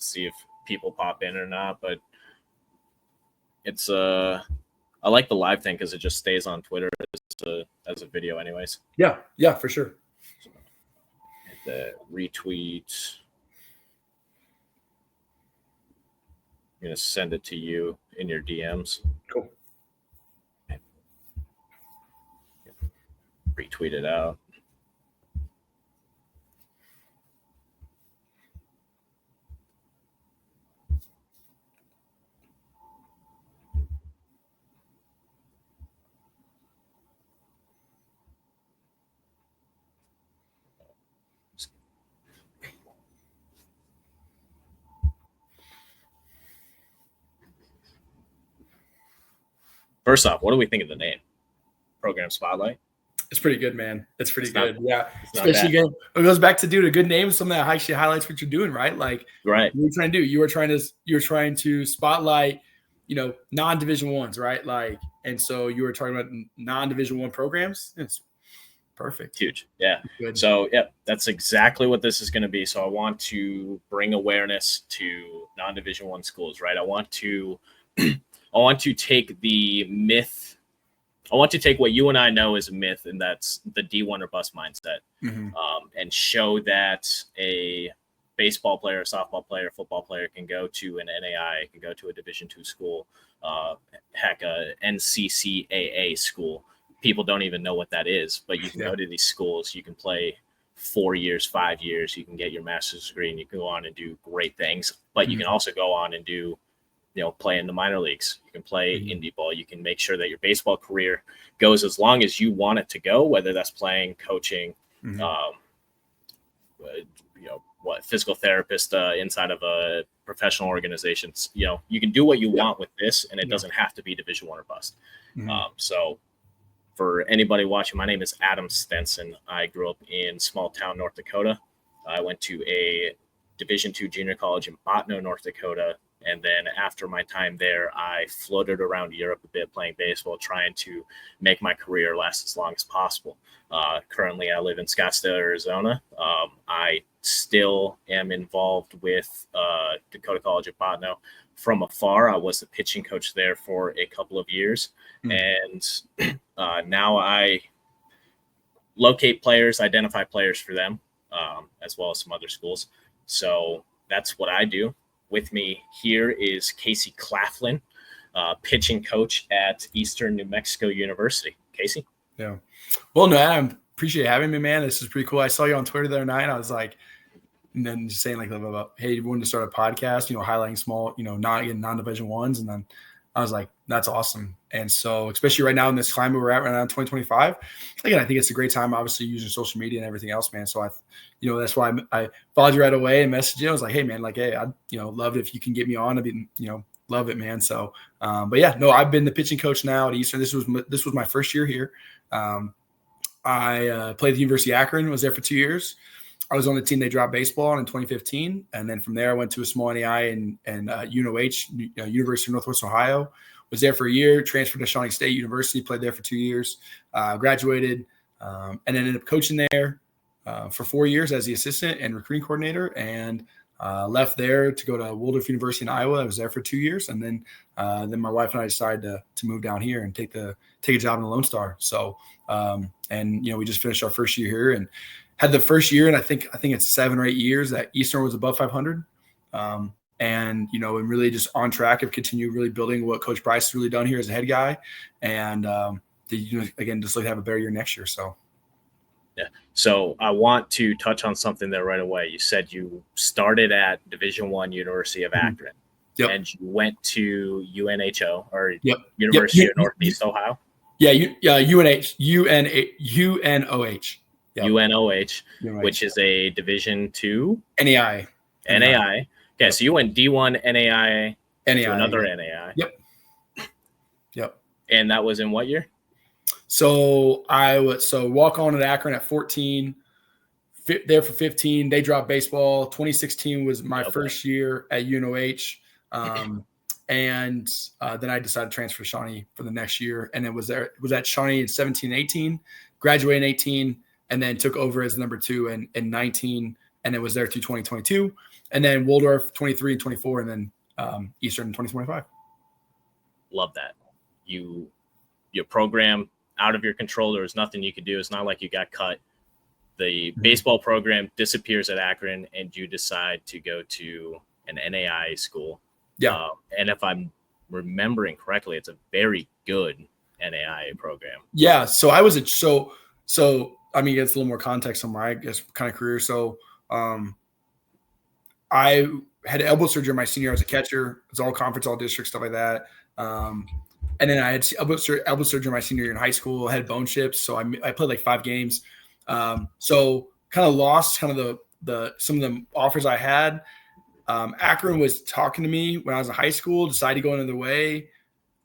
see if people pop in or not. But it's I like the live thing because it just stays on Twitter as a video, anyways. Yeah, for sure. So, hit the retweet. I'm gonna send it to you in your DMs. Cool. Retweet it out. First off, what do we think of the name? Program Spotlight? It's pretty good, man. It's pretty good. Yeah. Especially again, it goes back to, dude, a good name is something that actually highlights what you're doing, right? Like, right. What you're trying to do. You're trying to spotlight, non-Division ones, right? Like, and so you were talking about non-Division one programs. It's perfect. Huge. Yeah. Good. So, yeah, that's exactly what this is going to be. So I want to bring awareness to non-Division one schools, right? I want to take the myth. I want to take what you and I know is a myth, and that's the D1 or bust mindset, and show that a baseball player, softball player, football player can go to an NAI, can go to a Division II school, heck, a NCCAA school. People don't even know what that is, but you can go to these schools. You can play 4 years, 5 years. You can get your master's degree, and you can go on and do great things. But you can also go on and do, play in the minor leagues. You can play indie ball. You can make sure that your baseball career goes as long as you want it to go, whether that's playing, coaching, physical therapist inside of a professional organization. You can do what you want with this, and it doesn't have to be Division I or bust. So for anybody watching, my name is Adam Stenson. I grew up in small town North Dakota. I went to a Division II junior college in Botno, North Dakota. And then after my time there, I floated around Europe a bit playing baseball, trying to make my career last as long as possible. Currently, I live in Scottsdale, Arizona. I still am involved with Dakota College at Botno. From afar, I was the pitching coach there for a couple of years. And now I locate players, identify players for them, as well as some other schools. So that's what I do. With me here is Casey Claflin, pitching coach at Eastern New Mexico University. Casey? Yeah. Well, no, Adam, appreciate having me, man. This is pretty cool. I saw you on Twitter the other night. I was like, and then just saying like about, hey, you wanted to start a podcast, highlighting small, non-Division ones. And then I was like, that's awesome. And so, especially right now in this climate we're at right now in 2025, again, I think it's a great time, obviously using social media and everything else, man. So that's why I followed you right away and messaged you. I was like, hey man, I'd, love it if you can get me on. I'd be, love it, man. So, but yeah, no, I've been the pitching coach now at Eastern. This was my first year here. I played at the University of Akron, was there for 2 years. I was on the team they dropped baseball in 2015. And then from there, I went to a small NAI and UNOH, University of Northwest Ohio. Was there for a year, transferred to Shawnee State University, played there for 2 years, graduated, and then ended up coaching there for 4 years as the assistant and recruiting coordinator, and left there to go to Waldorf University in Iowa. I was there for 2 years. And then my wife and I decided to move down here and take a job in the Lone Star. So, we just finished our first year here and had the first year, and I think it's 7 or 8 years that Eastern was above 500. And really just on track of continue really building what Coach Bryce has really done here as a head guy. And again, just like to have a better year next year. So. Yeah. So I want to touch on something there right away. You said you started at Division I University of Akron. Yep. And you went to UNHO or University of Northeast Ohio. Yeah. UNOH. Yep. UNOH, which is a Division II NAI. Okay, so you went D1 NAI to another NAI. Yep. And that was in what year? So walk on at Akron at 14, there for 15. They dropped baseball. 2016 was my first year at UNOH. And then I decided to transfer to Shawnee for the next year. And it was at Shawnee in 17, 18, graduated in 18, and then took over as number 2 in 19. And it was there through 2022. And then Waldorf 23 and 24, and then Eastern in 2025. Love that. Your program out of your control. There's nothing you could do. It's not like you got cut. The baseball program disappears at Akron, and you decide to go to an NAI school. Yeah. And if I'm remembering correctly, it's a very good NAI program. Yeah. So I was so I mean, it's a little more context on my, I guess, kind of career. So I had elbow surgery my senior year as a catcher. It's all conference, all district, stuff like that. And then I had elbow surgery my senior year in high school. I had bone chips, so I played like 5 games. So kind of lost kind of the some of the offers I had. Akron was talking to me when I was in high school, decided to go another way.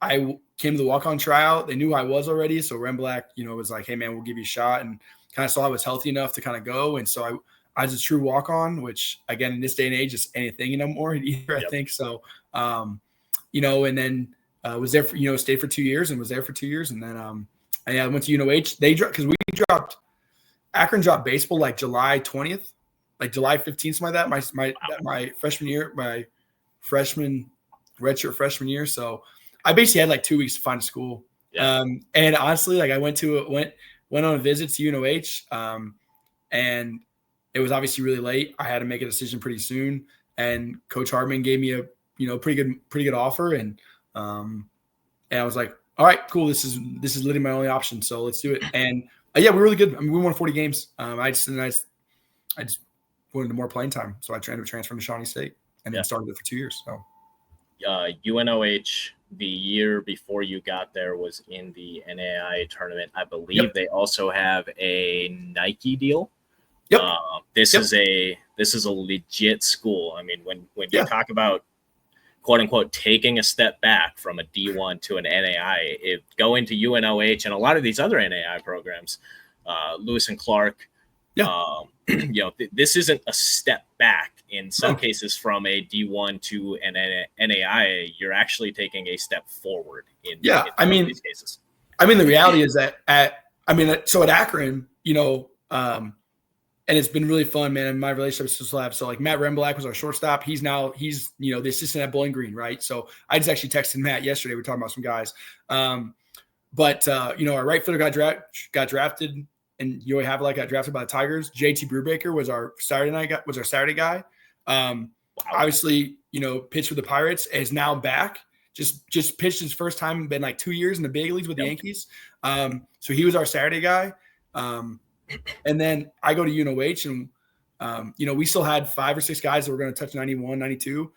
I came to the walk-on tryout. They knew who I was already. So Remblack, was like, hey man, we'll give you a shot, and kind of saw I was healthy enough to kind of go. And so I was a true walk-on, which again, in this day and age, is anything anymore either, I think. So, and then was there for, stayed for 2 years and was there for 2 years. And then I went to UNOH. They dropped, because Akron dropped baseball like July 20th, like July 15th, something like that. My freshman year, my redshirt freshman year. So I basically had like 2 weeks to find a school. Yeah. And honestly, like I went on a visit to UNOH, and it was obviously really late. I had to make a decision pretty soon, and Coach Hartman gave me a pretty good offer, and I was like, all right, cool. This is literally my only option, so let's do it. And we were really good. I mean, we won 40 games. I just wanted more playing time, so I transferred to Shawnee State, and then started it for 2 years. So, UNOH, the year before you got there, was in the NAIA tournament. I believe they also have a Nike deal. Yep. This is a legit school. I mean, when you talk about quote unquote taking a step back from a D1 to an NAI, going to UNOH and a lot of these other NAI programs, Lewis and Clark, this isn't a step back. In some cases, from a D1 to an NAI, you're actually taking a step forward in these cases. I mean, the reality is that at Akron, and it's been really fun, man. And my relationship is still have. So like Matt Remblack was our shortstop. He's the assistant at Bowling Green, right? So I just actually texted Matt yesterday. We were talking about some guys. Our right fielder got drafted, and got drafted by the Tigers. JT Brubaker was our Saturday guy. Obviously, pitched with the Pirates, is now back. Just pitched his first time, been like 2 years in the big leagues with the Yankees. So he was our Saturday guy. And then I go to UNOH, and we still had 5 or 6 guys that were going to touch 91, 92.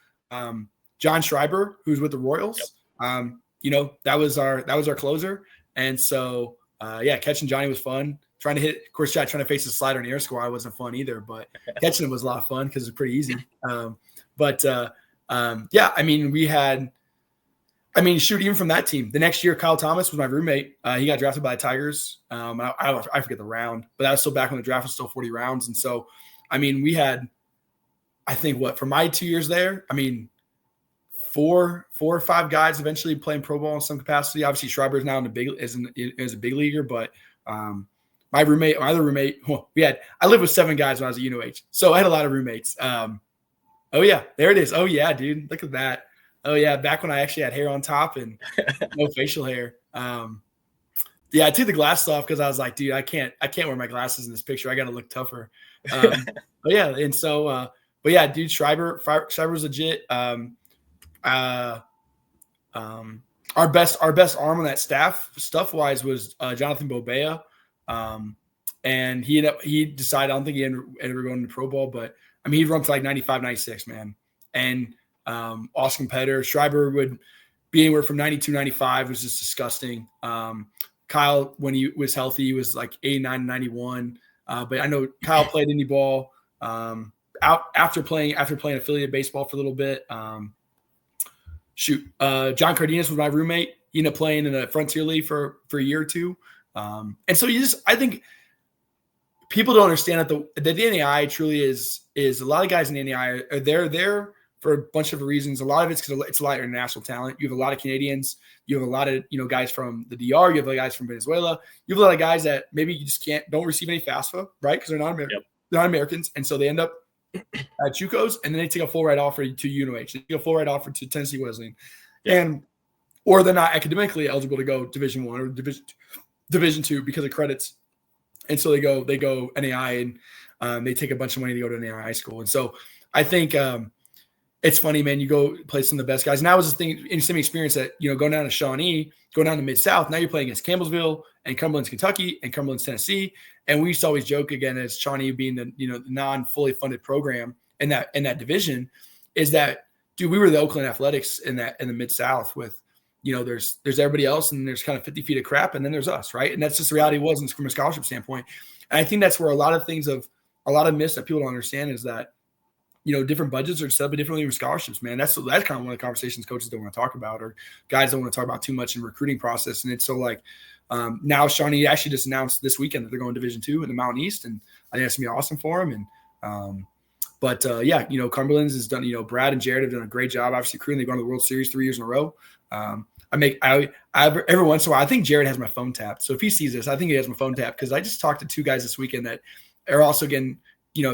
John Schreiber, who's with the Royals, that was our closer. And so catching Johnny was fun. Trying to face the slider and air squad wasn't fun either, but catching him was a lot of fun because it's pretty easy. Even from that team, the next year, Kyle Thomas was my roommate. He got drafted by the Tigers. I forget the round, but that was still back when the draft was still 40 rounds. And so, we had, I think for my 2 years there, 4 or 5 guys eventually playing pro ball in some capacity. Obviously, Schreiber is now is a big leaguer, but my other roommate, I lived with 7 guys when I was at UNOH. So I had a lot of roommates. There it is. Oh yeah, dude, look at that. Oh yeah, back when I actually had hair on top and no facial hair. I took the glasses off because I was like, dude, I can't wear my glasses in this picture. I got to look tougher. Dude, Schreiber's legit. Our best arm on that staff stuff wise was Jonathan Bobea. And he decided, I don't think he ended up going to pro ball, but he'd run to like 95, 96, man. And awesome competitor. Schreiber would be anywhere from 92, 95, was just disgusting. Kyle, when he was healthy, he was like 89, 91. But I know Kyle played indie ball after playing affiliated baseball for a little bit. John Cardenas was my roommate. He ended up playing in a Frontier League for a year or two. And so I think people don't understand that the NAI truly is a lot of guys in the NAI are there for a bunch of reasons. A lot of it's because it's a lot of international talent. You have a lot of Canadians. You have a lot of guys from the DR. You have guys from Venezuela. You have a lot of guys that maybe you just don't receive any FAFSA, right? Because they're not American. They're not Americans, and so they end up at JUCOs, and then they take a full ride offer to UNOH. They take a full ride offer to Tennessee Wesleyan, or they're not academically eligible to go Division I or Division II because of credits, and so they go NAI, and they take a bunch of money to go to NAI high school. And so I think it's funny, man. You go play some of the best guys. And that was the thing, in same experience that, going down to Shawnee, going down to Mid-South. Now you're playing against Campbellsville and Cumberland's Kentucky and Cumberland's Tennessee. And we used to always joke, again, as Shawnee being the the non-fully funded program in that division, is that, dude, we were the Oakland Athletics in the Mid-South with, there's everybody else, and there's kind of 50 feet of crap, and then there's us, right? And that's just the reality wasn't from a scholarship standpoint. And I think that's where a lot of myths that people don't understand is that, different budgets are set up differently with scholarships, man. That's kind of one of the conversations coaches don't want to talk about, or guys don't want to talk about too much in recruiting process. And it's so like now Shawnee actually just announced this weekend that they're going Division II in the Mountain East, and I think that's gonna be awesome for them. And Cumberland's has done. Brad and Jared have done a great job. Obviously, recruiting. They've gone to the World Series 3 years in a row. I every once in a while, I think Jared has my phone tapped. So if he sees this, I think he has my phone tapped, because I just talked to 2 guys this weekend that are also getting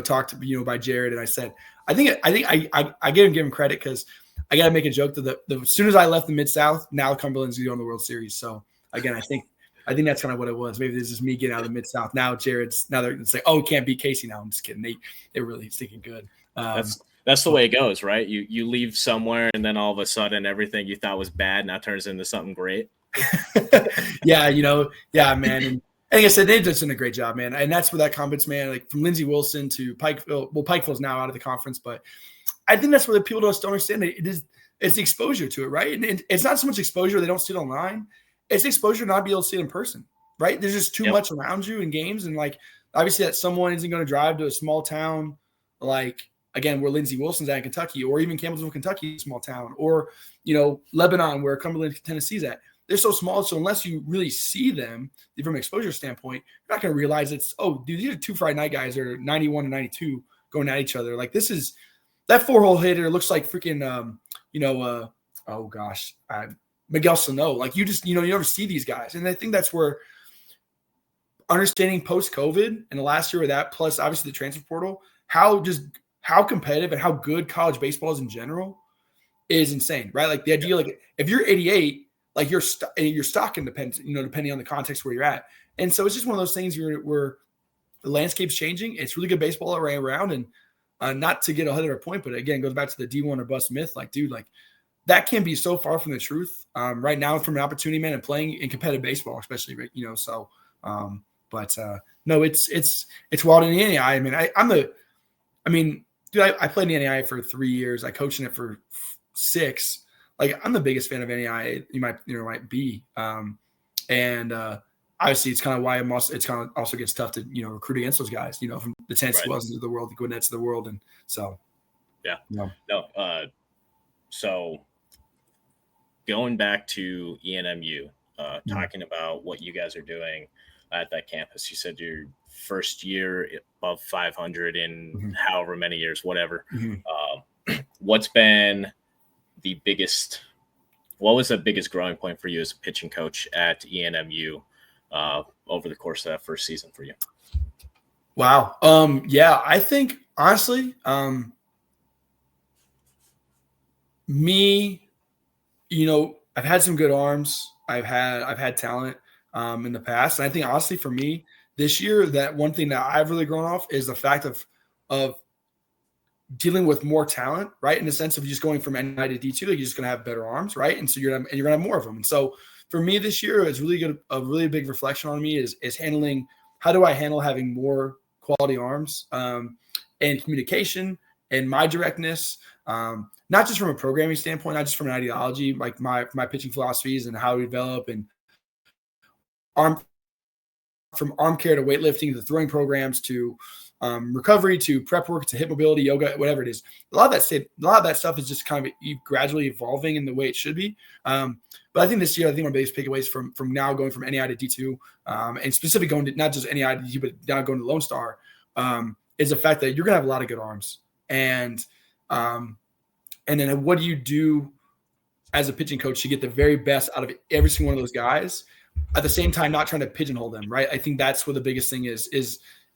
talked to by Jared, and I said I think I give him credit, because I got to make a joke that as soon as I left the Mid-South, now Cumberland's going to the World Series. So again, I think that's kind of what it was. Maybe this is me getting out of the Mid-South. Now they're like, oh, we can't beat Casey now. I'm just kidding. They're really stinking good. That's the way it goes, right? You leave somewhere, and then all of a sudden everything you thought was bad now turns into something great. Yeah, man. And like I said, they've just done a great job, man. And that's where that conference, man, like from Lindsey Wilson to Pikeville. Well, Pikeville's now out of the conference, but I think that's where the people don't understand it. It's the exposure to it, right? And it's not so much exposure they don't see it online. It's exposure not be able to see it in person, right? There's just too much around you in games, and like obviously that someone isn't going to drive to a small town like, again, where Lindsey Wilson's at in Kentucky, or even Campbellsville, Kentucky, small town, or Lebanon, where Cumberland, Tennessee's at. They're so small, so unless you really see them from an exposure standpoint, you're not going to realize it's, oh, dude, these are 2 Friday night guys that are 91 and 92 going at each other. Like, this is – that 4-hole hitter looks like freaking Miguel Sano. Like, you just – you never see these guys. And I think that's where understanding post-COVID and the last year of that, plus obviously the transfer portal, how competitive and how good college baseball is in general is insane, right? Like, the idea, like, if you're 88 – like your stock independent, depending on the context where you're at. And so it's just one of those things where the landscape's changing. It's really good baseball around, and not to get ahead of our point, but again, goes back to the D1 or bust myth. Like, dude, like that can be so far from the truth right now from an opportunity, man, and playing in competitive baseball, especially, so, no, it's wild in the NAI. I mean, dude, I played in the NAI for 3 years. I coached in it for 6. Like, I'm the biggest fan of NAI you might be. Obviously it's kind of why it's kind of also gets tough to, recruit against those guys, from the Tennessee Wilsons of the world, the Gwinnett's of the world. And so, yeah. No. So going back to ENMU, talking about what you guys are doing at that campus, you said your first year above 500 in however many years, whatever. What's been what was the biggest growing point for you as a pitching coach at ENMU over the course of that first season for you? Wow. I think honestly, I've had some good arms. I've had talent in the past. And I think honestly for me this year, that one thing that I've really grown off is the fact of dealing with more talent, right? In the sense of just going from NI to D2, like you're just going to have better arms, right? And so you're going to have more of them. And so for me this year, it's really good. A really big reflection on me is handling, how do I handle having more quality arms and communication and my directness, not just from a programming standpoint, not just from an ideology, like my pitching philosophies and how we develop, and from arm care to weightlifting to throwing programs to recovery to prep work to hip mobility, yoga, whatever it is. A lot of that stuff is just kind of gradually evolving in the way it should be. But I think this year, one of the biggest takeaways from now going from NEI to D2, and specifically going to not just NEI to D2, but now going to Lone Star, is the fact that you're going to have a lot of good arms. And then what do you do as a pitching coach to get the very best out of every single one of those guys, at the same time not trying to pigeonhole them, right? I think that's what the biggest thing is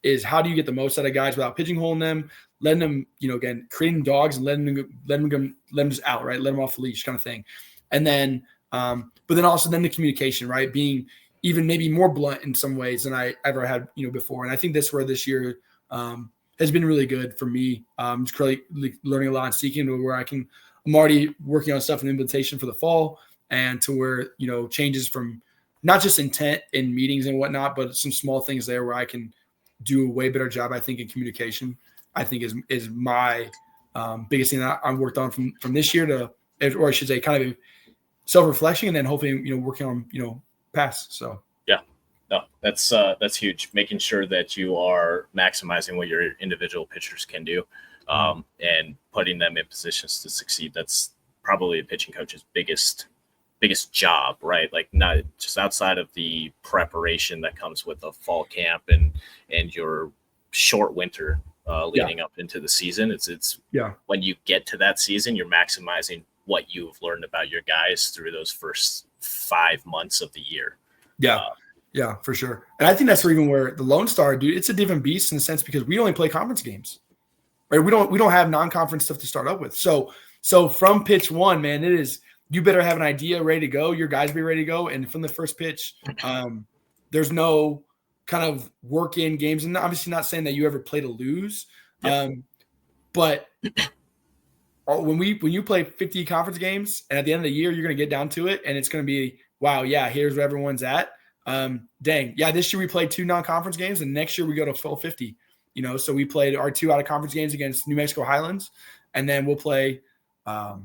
is how do you get the most out of guys without pigeonholing them, letting them, again, creating dogs and letting them just out, right? Let them off the leash kind of thing. And then, but then also then the communication, right? Being even maybe more blunt in some ways than I ever had, before. And I think that's where this year has been really good for me. Just really learning a lot and seeking to where I'm already working on stuff in implementation for the fall, and to where, changes from not just intent in meetings and whatnot, but some small things there where I can do a way better job, I think, in communication. I think is my biggest thing that I've worked on from this year to, or I should say, kind of self-reflection, and then hopefully, working on, past. So yeah, no, that's huge. Making sure that you are maximizing what your individual pitchers can do, and putting them in positions to succeed. That's probably a pitching coach's biggest job, right? Like, not just outside of the preparation that comes with the fall camp and your short winter leading up into the season. It's when you get to that season, you're maximizing what you've learned about your guys through those first 5 months of the year. Yeah, for sure. And I think that's where the Lone Star, dude, it's a different beast in the sense because we only play conference games, right? We don't have non-conference stuff to start up with. So from pitch one, man, it is, you better have an idea ready to go. Your guys be ready to go. And from the first pitch, there's no kind of work in games. And obviously not saying that you ever play to lose. But when you play 50 conference games and at the end of the year, you're going to get down to it and it's going to be, wow, yeah, here's where everyone's at. Dang. Yeah, this year we played 2 non-conference games and next year we go to full 50. So we played our 2 out of conference games against New Mexico Highlands, and then we'll play our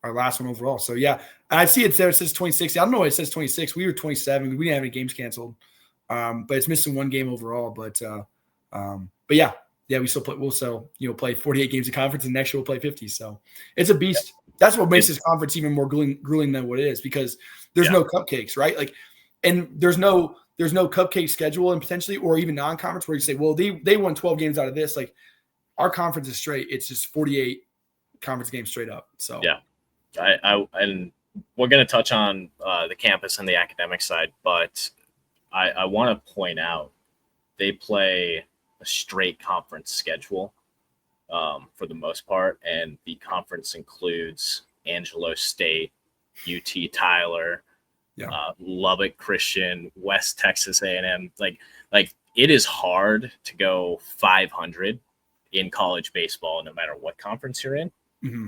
last one overall. So yeah, I see it there. It says 26. I don't know why it says 26. We were 27. We didn't have any games canceled. But it's missing 1 game overall. But yeah, we still play. We'll still, play 48 games of conference, and next year we'll play 50. So it's a beast. That's what makes this conference even more grueling than what it is, because there's no cupcakes, right? Like, and there's no cupcake schedule, and potentially, or even non-conference where you say, well, they won 12 games out of this. Like, our conference is straight. It's just 48 conference games straight up. So yeah, and we're going to touch on the campus and the academic side, but I want to point out they play a straight conference schedule for the most part, and the conference includes Angelo State, UT Tyler, Lubbock Christian, West Texas A&M. Like it is hard to go 500 in college baseball, no matter what conference you're in. Mm-hmm.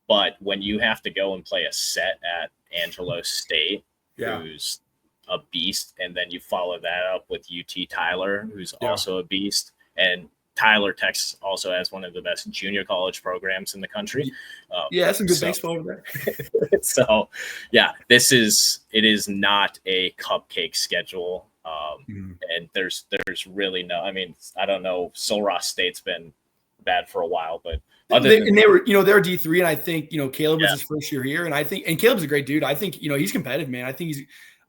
But when you have to go and play a set at Angelo State, who's a beast, and then you follow that up with UT Tyler, who's also a beast, and Tyler, Texas also has one of the best junior college programs in the country. That's some good baseball over there. So, yeah, it is not a cupcake schedule. And there's really no, I mean, I don't know. Sul Ross State's been bad for a while, but they were D3, and I think, Caleb was his first year here, and Caleb's a great dude. I think, he's competitive, man. I think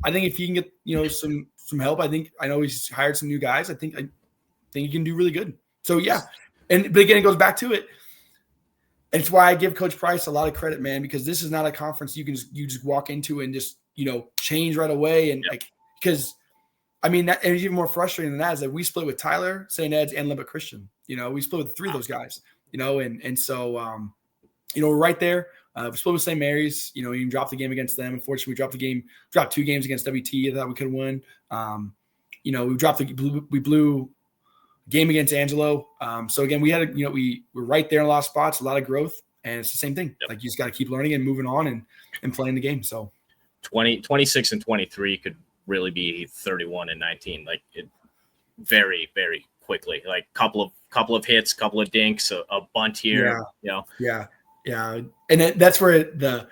if he can get, some help, I know he's hired some new guys. I think he can do really good. So yeah. But again, it goes back to it. And it's why I give Coach Price a lot of credit, man, because this is not a conference you just walk into and just, change right away. And because I mean, and it's even more frustrating than that is that we split with Tyler, St. Ed's, and Lubbock Christian. We split with 3 of those guys, and so, we're right there. We split with St. Mary's, you even dropped the game against them. Unfortunately, we dropped 2 games against WT that we could win. We blew game against Angelo. So again, we had, we're right there in a lot of spots, a lot of growth, and it's the same thing. Like, you just got to keep learning and moving on and playing the game. So 26 and 23 could really be 31 and 19, like it very, very quickly, like couple of hits, couple of dinks, a bunt here. And that's where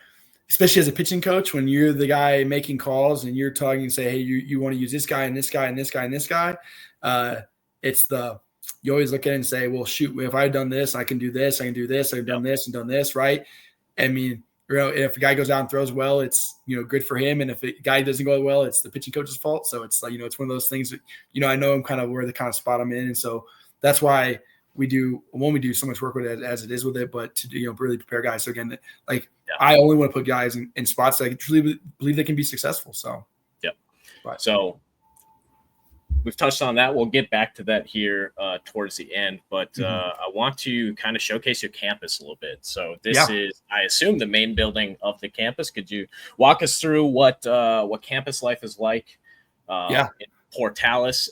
especially as a pitching coach, when you're the guy making calls and you're talking and say, hey, you want to use this guy and this guy and this guy and this guy, you always look at it and say, well, shoot, if I had done this, I can do this, I can do this, I've done this and done this, right? I mean, if a guy goes out and throws well, it's, good for him. And if a guy doesn't go well, it's the pitching coach's fault. So it's like, it's one of those things that, I know I'm kind of where the kind of spot I'm in. And so that's why we do so much work with it as it is with it, but to, really prepare guys. So again, I only want to put guys in spots that I truly believe they can be successful. So, So we've touched on that. We'll get back to that here towards the end, but I want to kind of showcase your campus a little bit. So this is, I assume, the main building of the campus. Could you walk us through what campus life is like in Portales,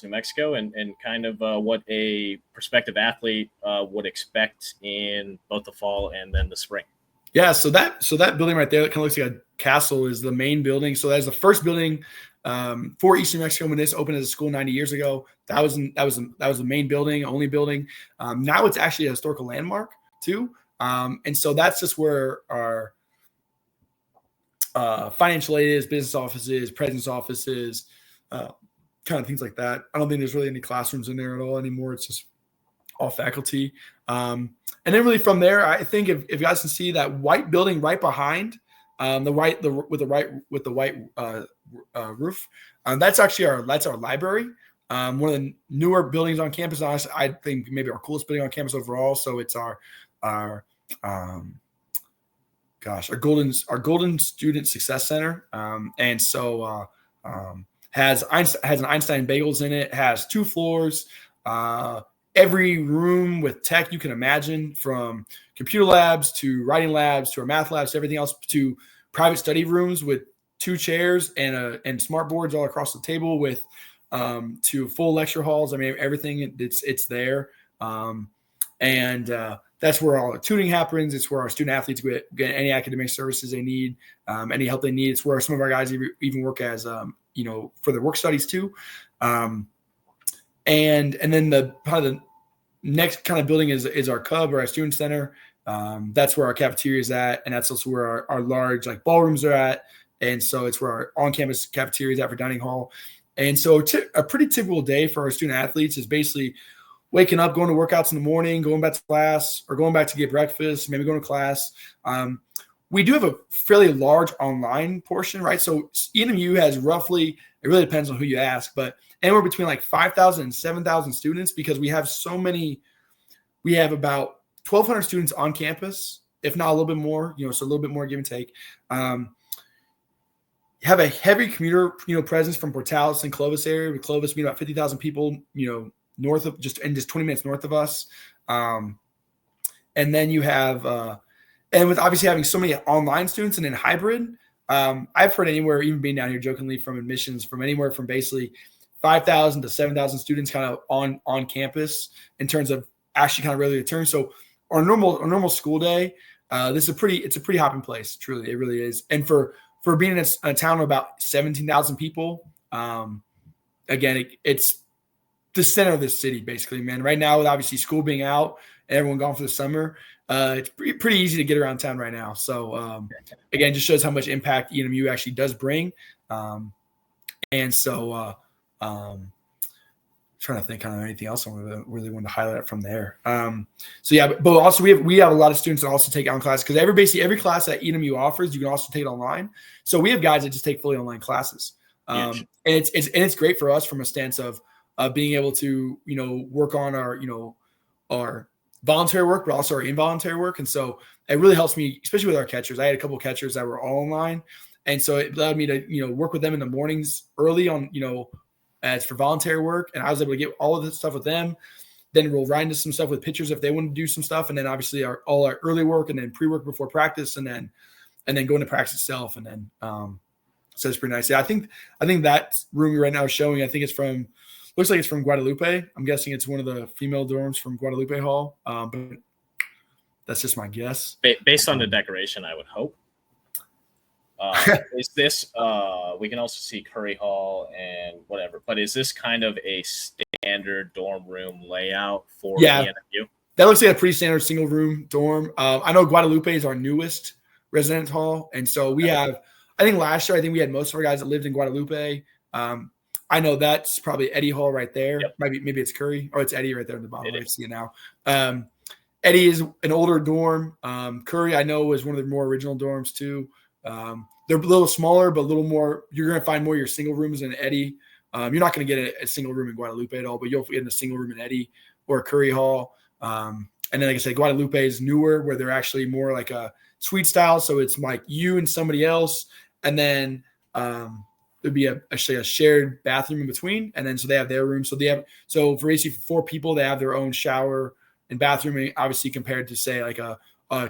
New Mexico, and kind of what a prospective athlete would expect in both the fall and then the spring? Yeah, so that building right there that kind of looks like a castle is the main building. So that's the first building for Eastern Mexico when this opened as a school 90 years ago. That was the main building, only building. Now it's actually a historical landmark too, and so that's just where our financial aid is, business offices, president's offices, kind of things like that. I don't think there's really any classrooms in there at all anymore. It's just all faculty. And then really from there, I think if you guys can see that white building right behind with the white roof, that's actually our library. One of the newer buildings on campus. Honestly, I think maybe our coolest building on campus overall. So it's our Golden Student Success Center. And so has an Einstein Bagels in it. Has 2 floors. Every room with tech you can imagine, from computer labs to writing labs to our math labs to everything else, to private study rooms with 2 chairs and smart boards all across the table, with to full lecture halls. I mean, everything it's there. And that's where all the tutoring happens. It's where our student athletes get any academic services they need, any help they need. It's where some of our guys even work as for their work studies too. And then the next kind of building is our Cub, or our student center. That's where our cafeteria is at, and that's also where our large ballrooms are at. And so it's where our on-campus cafeteria is at for dining hall. And so a pretty typical day for our student athletes is basically waking up, going to workouts in the morning, going back to class, or going back to get breakfast, maybe going to class. We do have a fairly large online portion, right? So ENMU has roughly, it really depends on who you ask, but anywhere between 5,000 and 7,000 students, because we have so many. We have about 1,200 students on campus, if not a little bit more, so a little bit more give and take. Have a heavy commuter, presence from Portales and Clovis area. With Clovis being about 50,000 people, north of just 20 minutes north of us. And then you have, and with obviously having so many online students and then hybrid, I've heard anywhere, even being down here jokingly, from admissions from anywhere from basically 5,000 to 7,000 students kind of on campus in terms of actually kind of really return. So our normal school day, it's a pretty hopping place. Truly, it really is. And for being in a town of about 17,000 people, again, it's the center of the city, basically, man. Right now, with obviously school being out and everyone gone for the summer, it's pretty easy to get around town right now. So, again, just shows how much impact ENMU actually does bring. And so, trying to think kind of anything else I really want to highlight from there. So yeah, but also we have a lot of students that also take online classes, because every class that ENMU offers, you can also take it online. So we have guys that just take fully online classes. And it's great for us from a stance of being able to, work on our voluntary work, but also our involuntary work. And so it really helps me, especially with our catchers. I had a couple of catchers that were all online. And so it allowed me to, work with them in the mornings early on, as for voluntary work. And I was able to get all of this stuff with them. Then we'll ride into some stuff with pitchers if they want to do some stuff. And then obviously all our early work, and then pre-work before practice, and then go into practice itself. And then, so it's pretty nice. Yeah. I think that room right now is showing, I think looks like it's from Guadalupe. I'm guessing it's one of the female dorms from Guadalupe Hall. But that's just my guess. Based on the decoration, I would hope. Is this we can also see Curry Hall and whatever, but is this kind of a standard dorm room layout for ENMU? That looks like a pretty standard single room dorm. I know Guadalupe is our newest residence hall, and so we have, I think last year, we had most of our guys that lived in Guadalupe. I know that's probably Eddie Hall right there. Yep. Maybe it's Curry, or it's Eddie right there in the bottom. I see it now. Eddie is an older dorm. Curry, I know, is one of the more original dorms too. They're a little smaller, but a little more. You're going to find more of your single rooms in Eddie. You're not going to get a single room in Guadalupe at all, but you'll get a single room in Eddie or Curry Hall. And then, like I said, Guadalupe is newer, where they're actually more like a suite style. So it's like you and somebody else, and then there'd be actually a shared bathroom in between, and then so they have their room. So for basically 4 people, they have their own shower and bathroom, obviously compared to say like a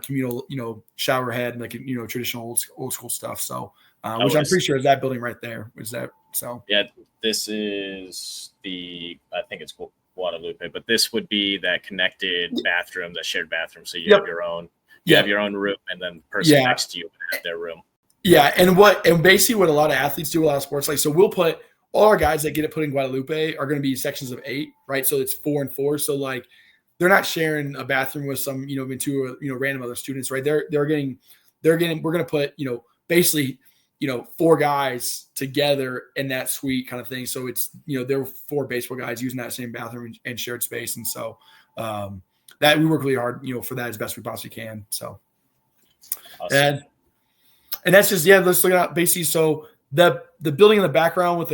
communal, shower head, like traditional old school stuff. So which I'm pretty sure is that building right there. Is that so? Yeah, this is I think it's Guadalupe, but this would be that connected bathroom, the shared bathroom. So you have your own. You have your own room, and then the person next to you would have their room. Yeah, and basically what a lot of athletes do, a lot of sports, like, so we'll put all our guys that get it put in Guadalupe are going to be sections of 8, right? So it's 4 and 4. So like they're not sharing a bathroom with some, even 2 random other students, right? We're going to put, basically, 4 guys together in that suite kind of thing. So it's, there were 4 baseball guys using that same bathroom and shared space. And so that we work really hard, for that as best we possibly can. So, awesome. And that's just, let's look at basically. So the building in the background with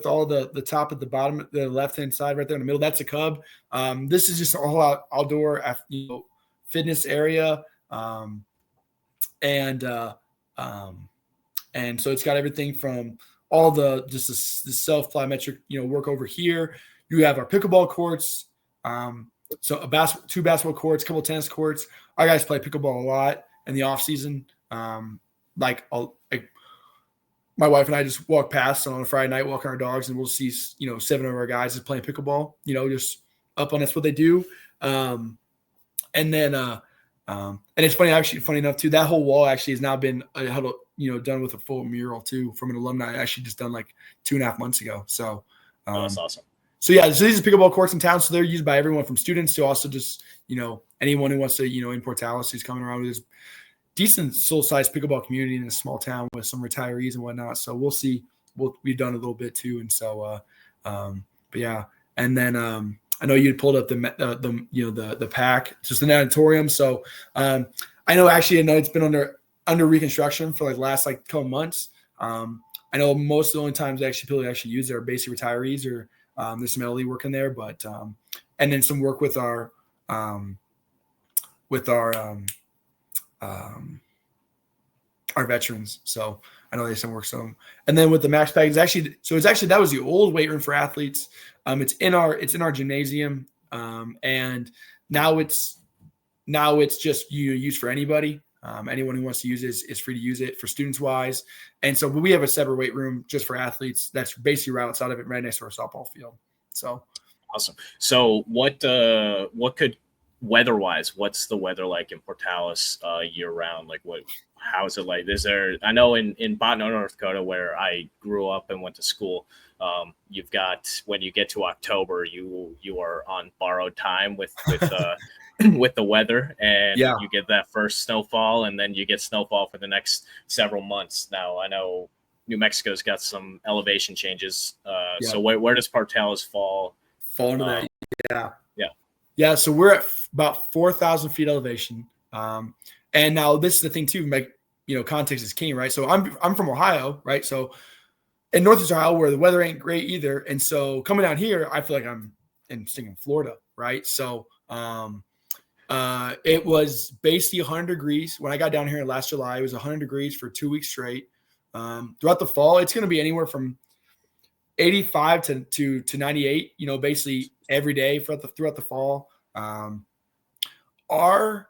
all the top at the bottom, the left-hand side right there in the middle, that's a Cub. This is just an all outdoor, fitness area. And so it's got everything from all the self plyometric, work over here. You have our pickleball courts. So 2 basketball courts, a couple of tennis courts. Our guys play pickleball a lot in the off season. Like my wife and I just walk past on a Friday night, walking our dogs, and we'll see 7 of our guys is playing pickleball. Just up on that's what they do. And it's funny enough too. That whole wall actually has now been done with a full mural too from an alumni. Actually, just done like 2.5 months ago. So that's awesome. So these are pickleball courts in town. So they're used by everyone from students to also just, anyone who wants to, in Portales who's coming around with this decent soul-sized pickleball community in a small town with some retirees and whatnot. So we'll see. We've done a little bit too. And so, but yeah. And then I know you pulled up the pack, just the natatorium. So I know it's been under reconstruction for like last couple months. I know most of the only times people actually use it are basic retirees or there's some elderly work in there, but and then some work with our veterans. So I know there's some work. So and then with the max pack, that was the old weight room for athletes. It's in our gymnasium, and now it's just used for anybody. Anyone who wants to use it is free to use it for students wise. And so we have a separate weight room just for athletes. That's basically right outside of it, right next to our softball field. So awesome. So what could weather wise, what's the weather like in Portales year round? Like how is it like? I know in Bottineau, North Dakota, where I grew up and went to school, you've got, when you get to October, you are on borrowed time with with the weather, and you get that first snowfall, and then you get snowfall for the next several months. Now I know New Mexico's got some elevation changes. So where does Portales fall into that? Yeah. So we're at about 4,000 feet elevation. And now this is the thing too, context is king, right? So I'm from Ohio, right? So in Northeast Ohio, where the weather ain't great either. And so coming down here, I feel like I'm in Florida, right? So, it was basically 100 degrees. When I got down here last July, it was 100 degrees for 2 weeks straight. Throughout the fall, it's going to be anywhere from 85 to 98, basically every day throughout the fall. Our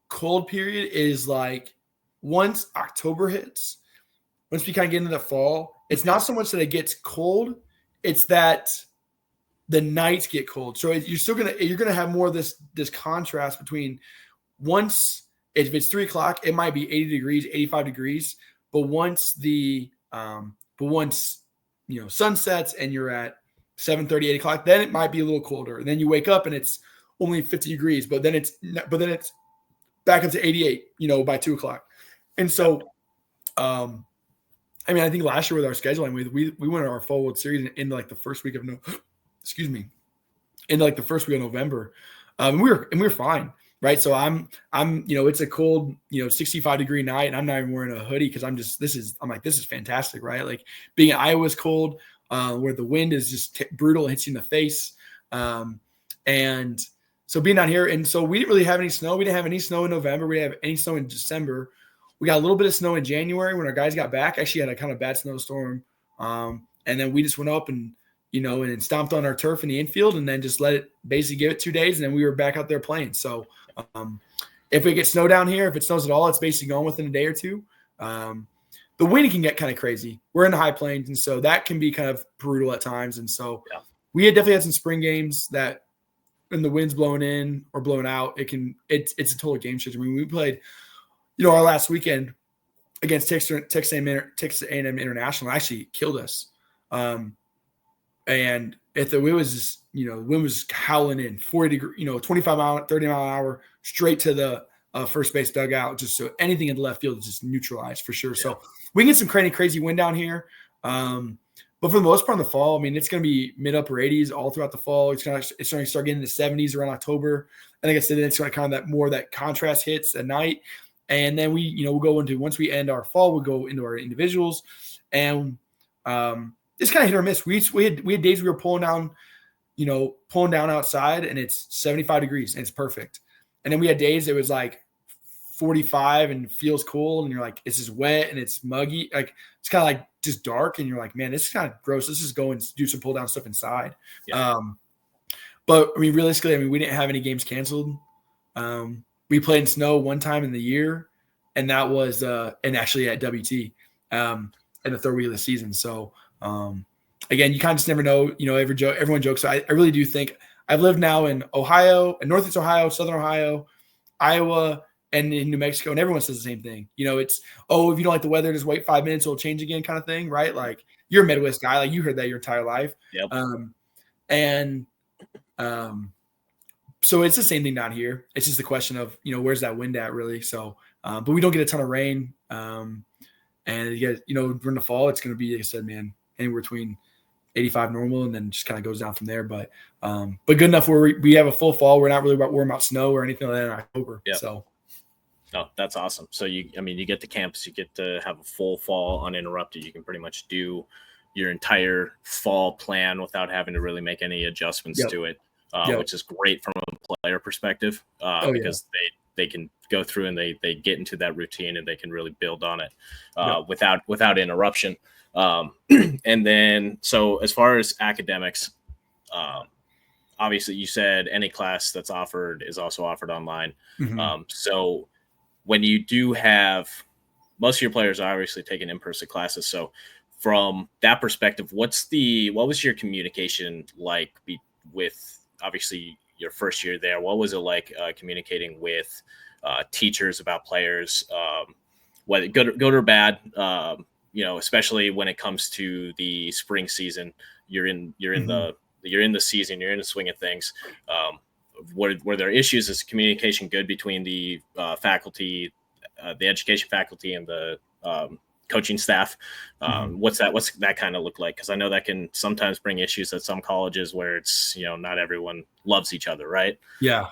cold period is like once October hits, once we kind of get into the fall, it's not so much that it gets cold, it's that the nights get cold. So you're gonna have more of this contrast between if it's 3:00, it might be 80 degrees, 85 degrees, but once sun sets and you're at 7:30, 8 o'clock, then it might be a little colder. And then you wake up and it's only 50 degrees, but then it's back up to 88, by 2 o'clock. And so, I think last year with our scheduling, we went to our fall World Series in like the first week of November. And we were fine, right? So I'm it's a cold, 65 degree night, and I'm not even wearing a hoodie because this is fantastic, right? Like being in Iowa is cold, where the wind is just brutal, hits you in the face. And so being down here, and so we didn't really have any snow. We didn't have any snow in November. We didn't have any snow in December. We got a little bit of snow in January when our guys got back. Actually had a kind of bad snowstorm And then we just went up and, and stomped on our turf in the infield and then just let it basically give it 2 days. And then we were back out there playing. So if we get snow down here, if it snows at all, it's basically gone within a day or two. The wind can get kind of crazy. We're in the high plains, and so that can be kind of brutal at times. And so we had definitely had some spring games that when the wind's blowing in or blowing out, it's a total game changer. I mean, we played, our last weekend against Texas A&M International actually killed us. And if the wind was just, the wind was howling in 40 degree, 25 mile, 30 mile an hour straight to the first base dugout, just so anything in the left field is just neutralized for sure. Yeah. So we can get some crazy wind down here. But for the most part in the fall, I mean, it's going to be mid-upper 80s all throughout the fall. It's going to start getting to the 70s around October. And like I said, then it's going to kind of that contrast hits at night. And then we'll go into, once we end our fall, we'll go into our individuals. And it's kind of hit or miss. We had days we were pulling down outside and it's 75 degrees and it's perfect. And then we had days it was like 45 and feels cold and you're like, it's just wet and it's muggy. Like it's kind of like just dark and you're like, man, this is kind of gross. Let's just go and do some pull down stuff inside. Yeah. But I mean, realistically, we didn't have any games canceled. We played in snow one time in the year, and that was and actually at WT in the third week of the season. So again, you kind of just never know. Everyone jokes. So I really do think I've lived now in Ohio, in Northeast Ohio, Southern Ohio, Iowa, and in New Mexico, and everyone says the same thing. It's, if you don't like the weather, just wait 5 minutes, it'll change again kind of thing, right? Like you're a Midwest guy. Like you heard that your entire life. Yep. So it's the same thing down here. It's just a question of, where's that wind at really? So, but we don't get a ton of rain. And during the fall, it's going to be, like I said, man, anywhere between 85 normal and then just kind of goes down from there. But good enough where we have a full fall. We're not really worrying about snow or anything like that in October. Yep. So. Oh, that's awesome. So you get the campus, you get to have a full fall uninterrupted. You can pretty much do your entire fall plan without having to really make any adjustments to it, which is great from a player perspective because they can go through and they get into that routine and they can really build on it without interruption. And then, so as far as academics, obviously you said any class that's offered is also offered online. Mm-hmm. So when you do have, most of your players are obviously taking in-person classes. So from that perspective, what was your communication like with obviously your first year there? What was it like communicating with teachers about players, whether good or bad, especially when it comes to the spring season, you're in the season, you're in the swing of things. Were there issues? Is communication good between the faculty, the education faculty, and the coaching staff? What's that kind of look like? Because I know that can sometimes bring issues at some colleges where it's not everyone loves each other, right? Yeah.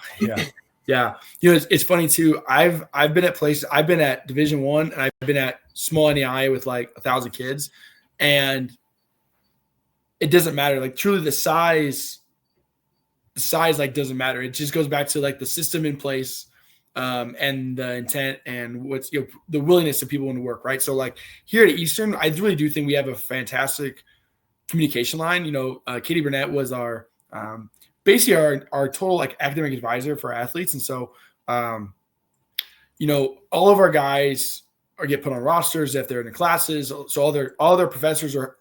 It's funny too. I've been at places. I've been at Division I and I've been at small NEI with like 1,000 kids, and it doesn't matter. Like truly, the size like doesn't matter. It just goes back to like the system in place, and the intent and what's the willingness of people want to work, right? So like here at Eastern, I really do think we have a fantastic communication line. Katie Burnett was our basically our total like academic advisor for athletes, and so all of our guys get put on rosters if they're in the classes. So all their professors are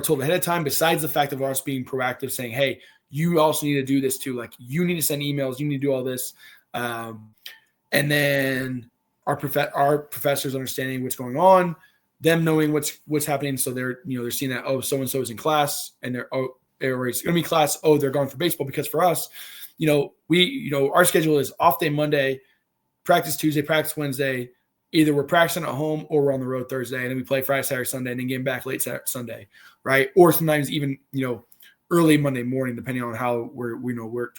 told ahead of time. Besides the fact of us being proactive, saying, hey, you also need to do this too. Like you need to send emails, you need to do all this. And then our professors understanding what's going on, them knowing what's happening. So they're seeing that, so-and-so is in class and they're going to be class. They're going for baseball. Because for us, our schedule is off day Monday, practice Tuesday, practice Wednesday. Either we're practicing at home or we're on the road Thursday, and then we play Friday, Saturday, Sunday, and then get back late Saturday, Sunday, right? Or sometimes even, early Monday morning, depending on how we're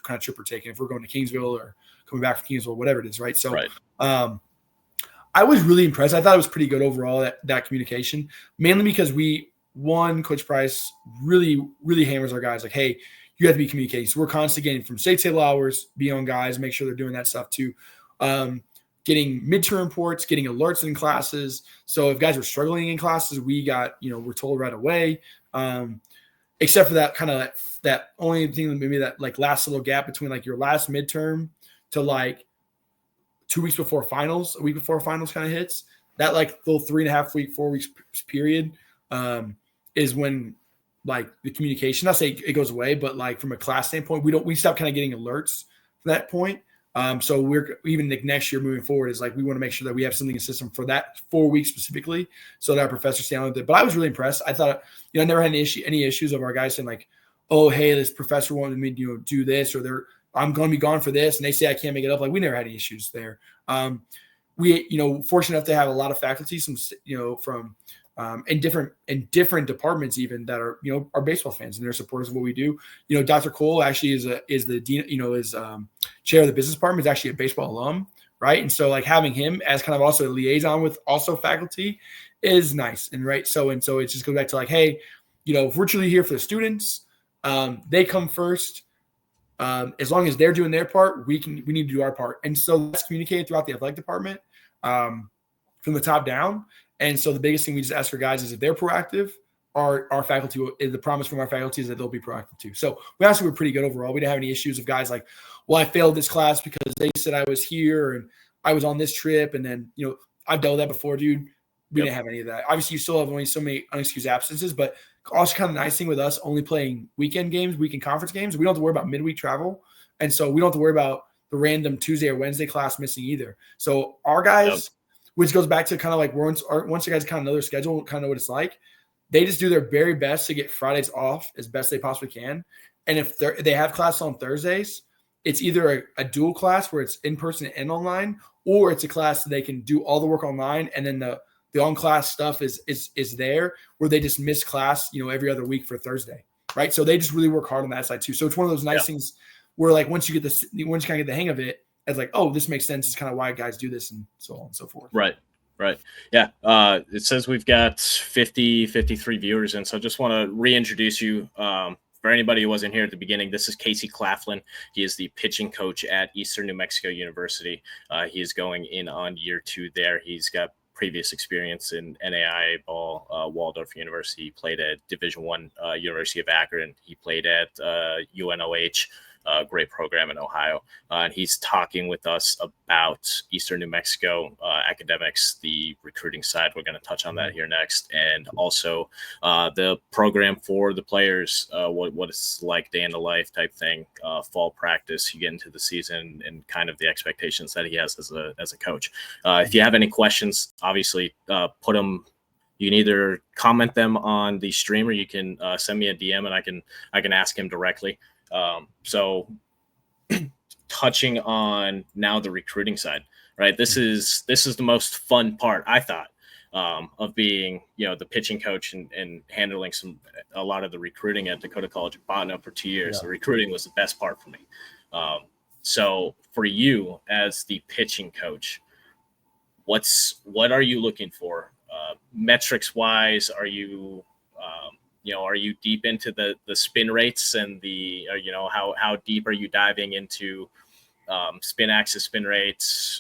kind of trip we're taking. If we're going to Kingsville or coming back from Kingsville, whatever it is, right? So I was really impressed. I thought it was pretty good overall, that communication, mainly because Coach Price really, really hammers our guys like, hey, you have to be communicating. So we're constantly getting from state table hours, be on guys, make sure they're doing that stuff too. getting midterm reports, getting alerts in classes. So if guys were struggling in classes, we got, we're told right away. Except for that kind of that only thing that maybe that like last little gap between like your last midterm to like 2 weeks before finals, a week before finals kind of hits. That like little 3.5 week, 4 weeks period is when like the communication, not say it goes away, but like from a class standpoint, we stop kind of getting alerts from that point. So we're even like next year moving forward is like we want to make sure that we have something in the system for that 4 weeks specifically, so that our professors stay on with it. But I was really impressed. I thought, I never had any issues of our guys saying like, oh, hey, this professor wanted me to do this, or I'm going to be gone for this, and they say I can't make it up. Like we never had any issues there. We, fortunate enough to have a lot of faculty, from in different departments even that are, are baseball fans and they're supporters of what we do. Dr. Cole actually is the dean, is chair of the business department, is actually a baseball alum, right? And so like having him as kind of also a liaison with also faculty is nice. And right. So it just goes back to like, hey, if we're truly here for the students, they come first. As long as they're doing their part, we need to do our part. And so that's communicated throughout the athletic department from the top down. And so the biggest thing we just ask for guys is if they're proactive, our faculty, the promise from our faculty is that they'll be proactive too. So we actually were pretty good overall. We didn't have any issues of guys like, well, I failed this class because they said I was here and I was on this trip. And then, I've dealt with that before, dude. We didn't have any of that. Obviously, you still have only so many unexcused absences, but also kind of nice thing with us only playing weekend conference games. We don't have to worry about midweek travel. And so we don't have to worry about the random Tuesday or Wednesday class missing either. So our guys, which goes back to kind of like once the guys kind of know their schedule, kind of know what it's like, they just do their very best to get Fridays off as best they possibly can. And if they have class on Thursdays, it's either a dual class where it's in person and online, or it's a class that they can do all the work online and then the on-class stuff is there where they just miss class, every other week for Thursday, right? So they just really work hard on that side too. So it's one of those nice things where like once you kind of get the hang of it, it's like, oh, this makes sense. It's kind of why guys do this and so on and so forth. Right. Yeah. It says we've got 53 viewers. And so just want to reintroduce you. For anybody who wasn't here at the beginning, this is Casey Claflin. He is the pitching coach at Eastern New Mexico University. He is going in on year 2 there. He's got previous experience in NAIA ball, Waldorf University. He played at Division I, University of Akron. He played at UNOH, great program in Ohio. And he's talking with us about Eastern New Mexico academics, the recruiting side. We're going to touch on that here next. And also the program for the players, what it's like day in the life type thing, fall practice, you get into the season and kind of the expectations that he has as a coach. If you have any questions, obviously put them. You can either comment them on the stream or you can send me a DM and I can ask him directly. So touching on now the recruiting side, right? This is the most fun part, I thought, of being, the pitching coach and handling a lot of the recruiting at Dakota College of Botany for 2 years. The recruiting was the best part for me. So for you as the pitching coach, what are you looking for? Metrics wise, are you deep into the spin rates and how deep are you diving into spin axis, spin rates,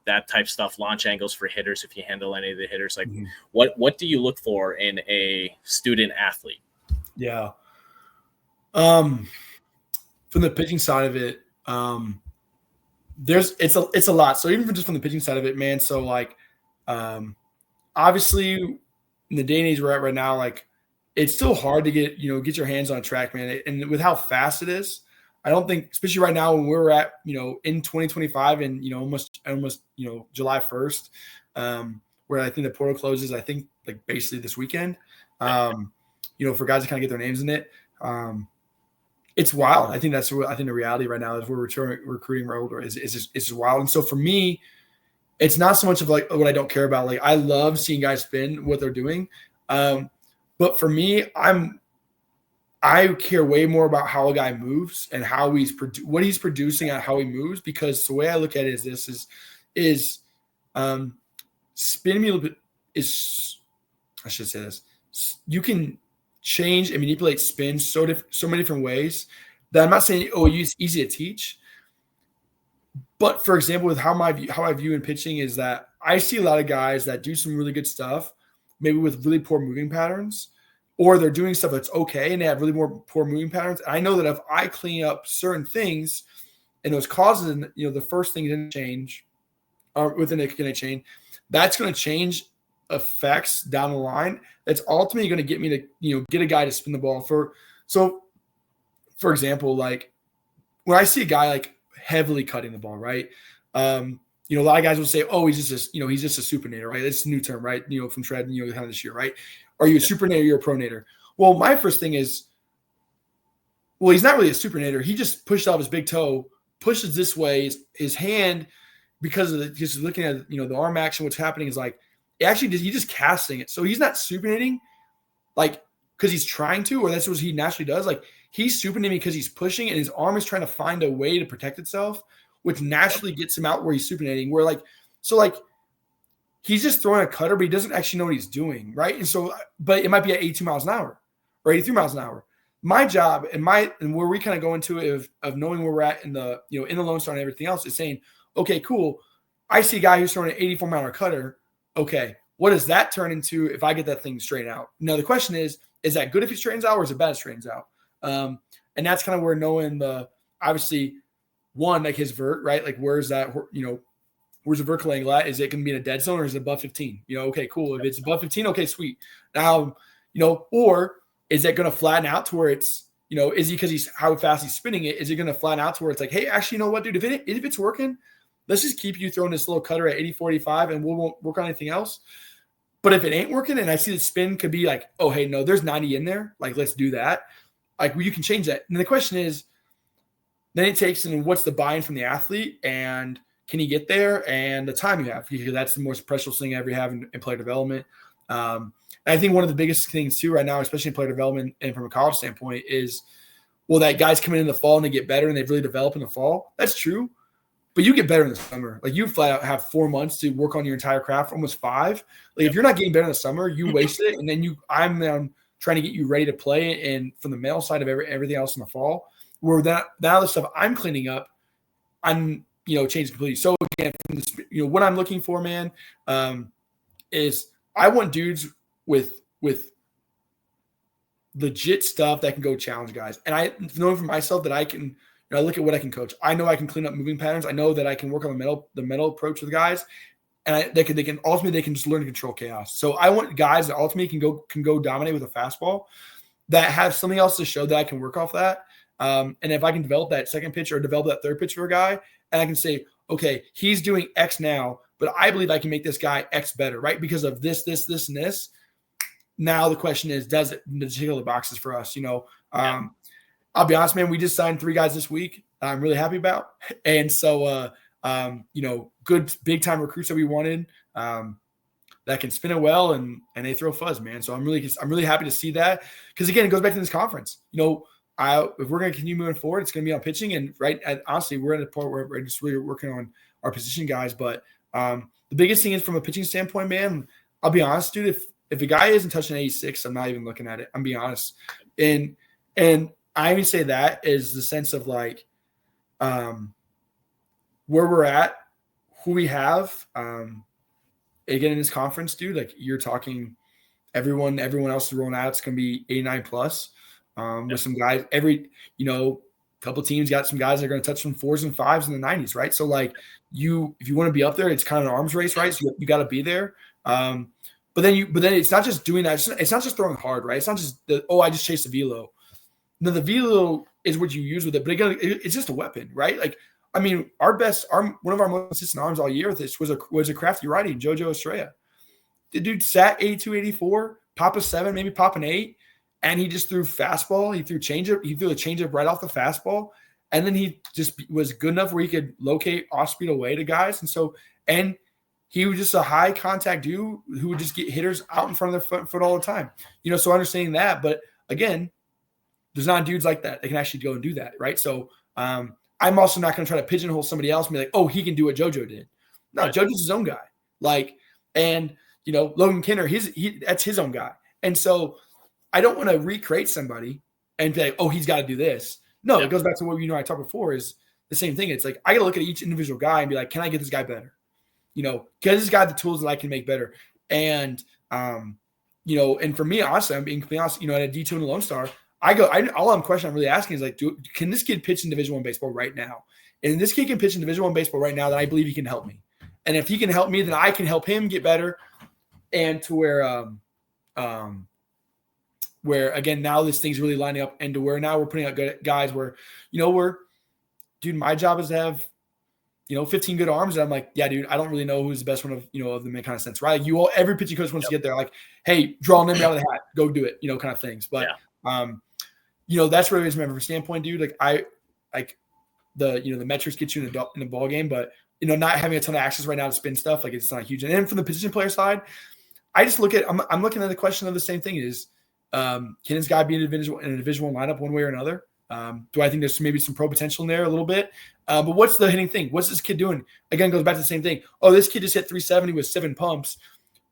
that type stuff, launch angles for hitters, if you handle any of the hitters, like what do you look for in a student athlete? Yeah. From the pitching side of it, it's a lot. So even just from the pitching side of it, man. So like, obviously in the day and age we're at right now, like it's still hard to get your hands on track, man. And with how fast it is, I don't think, especially right now when we're at, in 2025 and, almost July 1st, where I think the portal closes, I think like basically this weekend, for guys to kind of get their names in it. It's wild. I think the reality right now is we're recruiting is just wild. And so for me, it's not so much of like what I don't care about. Like I love seeing guys spin what they're doing. But for me, I care way more about how a guy moves and how what he's producing and how he moves, because the way I look at it is spin me is, I should say this, you can change and manipulate spin so many different ways that I'm not saying, it's easy to teach, But for example, with how I view in pitching is that I see a lot of guys that do some really good stuff, maybe with really poor moving patterns, or they're doing stuff that's okay and they have really poor moving patterns. And I know that if I clean up certain things and those causes, the first thing didn't change, or within a chain, that's going to change effects down the line. That's ultimately going to get me to get a guy to spin the ball. For example, like when I see a guy like heavily cutting the ball, right? A lot of guys will say, "Oh, he's just a supinator," right? That's a new term, right? From Shred, kind of this year, right? Are you a supinator? You're a pronator. Well, my first thing is, well, he's not really a supinator. He just pushed off his big toe, pushes this way. His hand, because of just looking at the arm action, what's happening is like he's just casting it. So he's not supinating, like because he's trying to, or that's what he naturally does. Like he's supinating because he's pushing, and his arm is trying to find a way to protect itself, which naturally gets him out where he's supinating. He's just throwing a cutter, but he doesn't actually know what he's doing, right? And so, but it might be at 82 miles an hour or 83 miles an hour. My job and where we kind of go into it of knowing where we're at in the Lone Star and everything else is saying, okay, cool. I see a guy who's throwing an 84 mile an hour cutter. Okay, what does that turn into if I get that thing straightened out? Now the question is that good if he straightens out, or is it bad if it straightens out? And that's kind of where knowing obviously one, like his vert, right? Like where's that, where's the vertical angle at? Is it going to be in a dead zone, or is it above 15? Okay, cool. If it's above 15, okay, sweet. Now, or is it going to flatten out to where it's, is he, because how fast he's spinning it, is it going to flatten out to where it's like, hey, actually, you know what, dude, if it's working, let's just keep you throwing this little cutter at 80, 45 and we won't work on anything else. But if it ain't working and I see the spin could be like, oh, hey, no, there's 90 in there. Like, let's do that. Like, well, you can change that. And the question is, then it takes in what's the buy-in from the athlete, and can he get there, and the time you have, because that's the most precious thing I ever have in player development. And I think one of the biggest things too right now, especially in player development and from a college standpoint, is, well, that guys come in the fall and they get better and they've really developed in the fall. That's true. But you get better in the summer. Like you flat out have 4 months to work on your entire craft, almost 5. Like if you're not getting better in the summer, you waste it. And then I'm trying to get you ready to play. And from the male side of everything else in the fall, where that other stuff I'm cleaning up, I'm changed completely. So again, from this, what I'm looking for, man, is I want dudes with legit stuff that can go challenge guys. And I know for myself that I can. I look at what I can coach. I know I can clean up moving patterns. I know that I can work on the mental approach with guys, and they can ultimately just learn to control chaos. So I want guys that ultimately can go dominate with a fastball, that have something else to show that I can work off that. And if I can develop that second pitch or develop that third pitch for a guy, and I can say, okay, he's doing X now, but I believe I can make this guy X better, right? Because of this, and this. Now the question is, does it tick all the boxes for us? I'll be honest, man, we just signed 3 guys this week I'm really happy about. And so, good big time recruits that we wanted that can spin it well and they throw fuzz, man. So I'm really happy to see that. Because again, it goes back to this conference. If we're going to continue moving forward, it's going to be on pitching. And honestly, we're at a point where we're just really working on our position guys. But the biggest thing is from a pitching standpoint, man, I'll be honest, dude, if a guy isn't touching 86, I'm not even looking at it. I'm being honest. And I even say that is the sense of like where we're at, who we have. Again, in this conference, dude, like you're talking everyone else is rolling out. It's going to be 89 plus with some guys. Every, couple teams got some guys that are going to touch some 4s and 5s in the 90s, right? So like if you want to be up there, it's kind of an arms race, right? So you got to be there. But then it's not just doing that. It's not just throwing hard, right? It's not just I just chased a velo. No, the velo is what you use with it, but again, it's just a weapon, right? Like, I mean, one of our most consistent arms all year with this was a crafty righty, JoJo Estrella. The dude sat 82, 84, pop a 7, maybe pop an 8, and he just threw fastball. He threw changeup. He threw a changeup right off the fastball, and then he just was good enough where he could locate off speed away to guys, and he was just a high contact dude who would just get hitters out in front of their foot all the time. So understanding that, but again, there's not dudes like that can actually go and do that, right? So I'm also not going to try to pigeonhole somebody else and be like, oh, he can do what JoJo did. No, right. JoJo's his own guy. Like, and Logan Kinner, that's his own guy. And so I don't want to recreate somebody and be like, oh, he's got to do this. No, It goes back to what I talked before is the same thing. It's like, I got to look at each individual guy and be like, can I get this guy better? Get this guy the tools that I can make better. And, and for me, honestly, I'm being completely honest, at a D2 and a Lone Star, all I'm really asking is like, can this kid pitch in Division I baseball right now? And if this kid can pitch in Division I baseball right now, then I believe he can help me. And if he can help me, then I can help him get better. And to where again, now this thing's really lining up, and to where now we're putting out good guys where, my job is to have, 15 good arms. And I'm like, yeah, dude, I don't really know who's the best one of them in kind of sense, right? Like every pitching coach wants to get there, like, hey, draw a name out of the hat, go do it, kind of things. But, that's where it is from a standpoint, dude. Like the metrics get you in a ball game, but, not having a ton of access right now to spin stuff, like it's not huge. And then from the position player side, I just I'm looking at the question of the same thing is, can this guy be in a Division I lineup one way or another? Do I think there's maybe some pro potential in there a little bit? But what's the hitting thing? What's this kid doing? Again, goes back to the same thing. Oh, this kid just hit 370 with 7 pumps,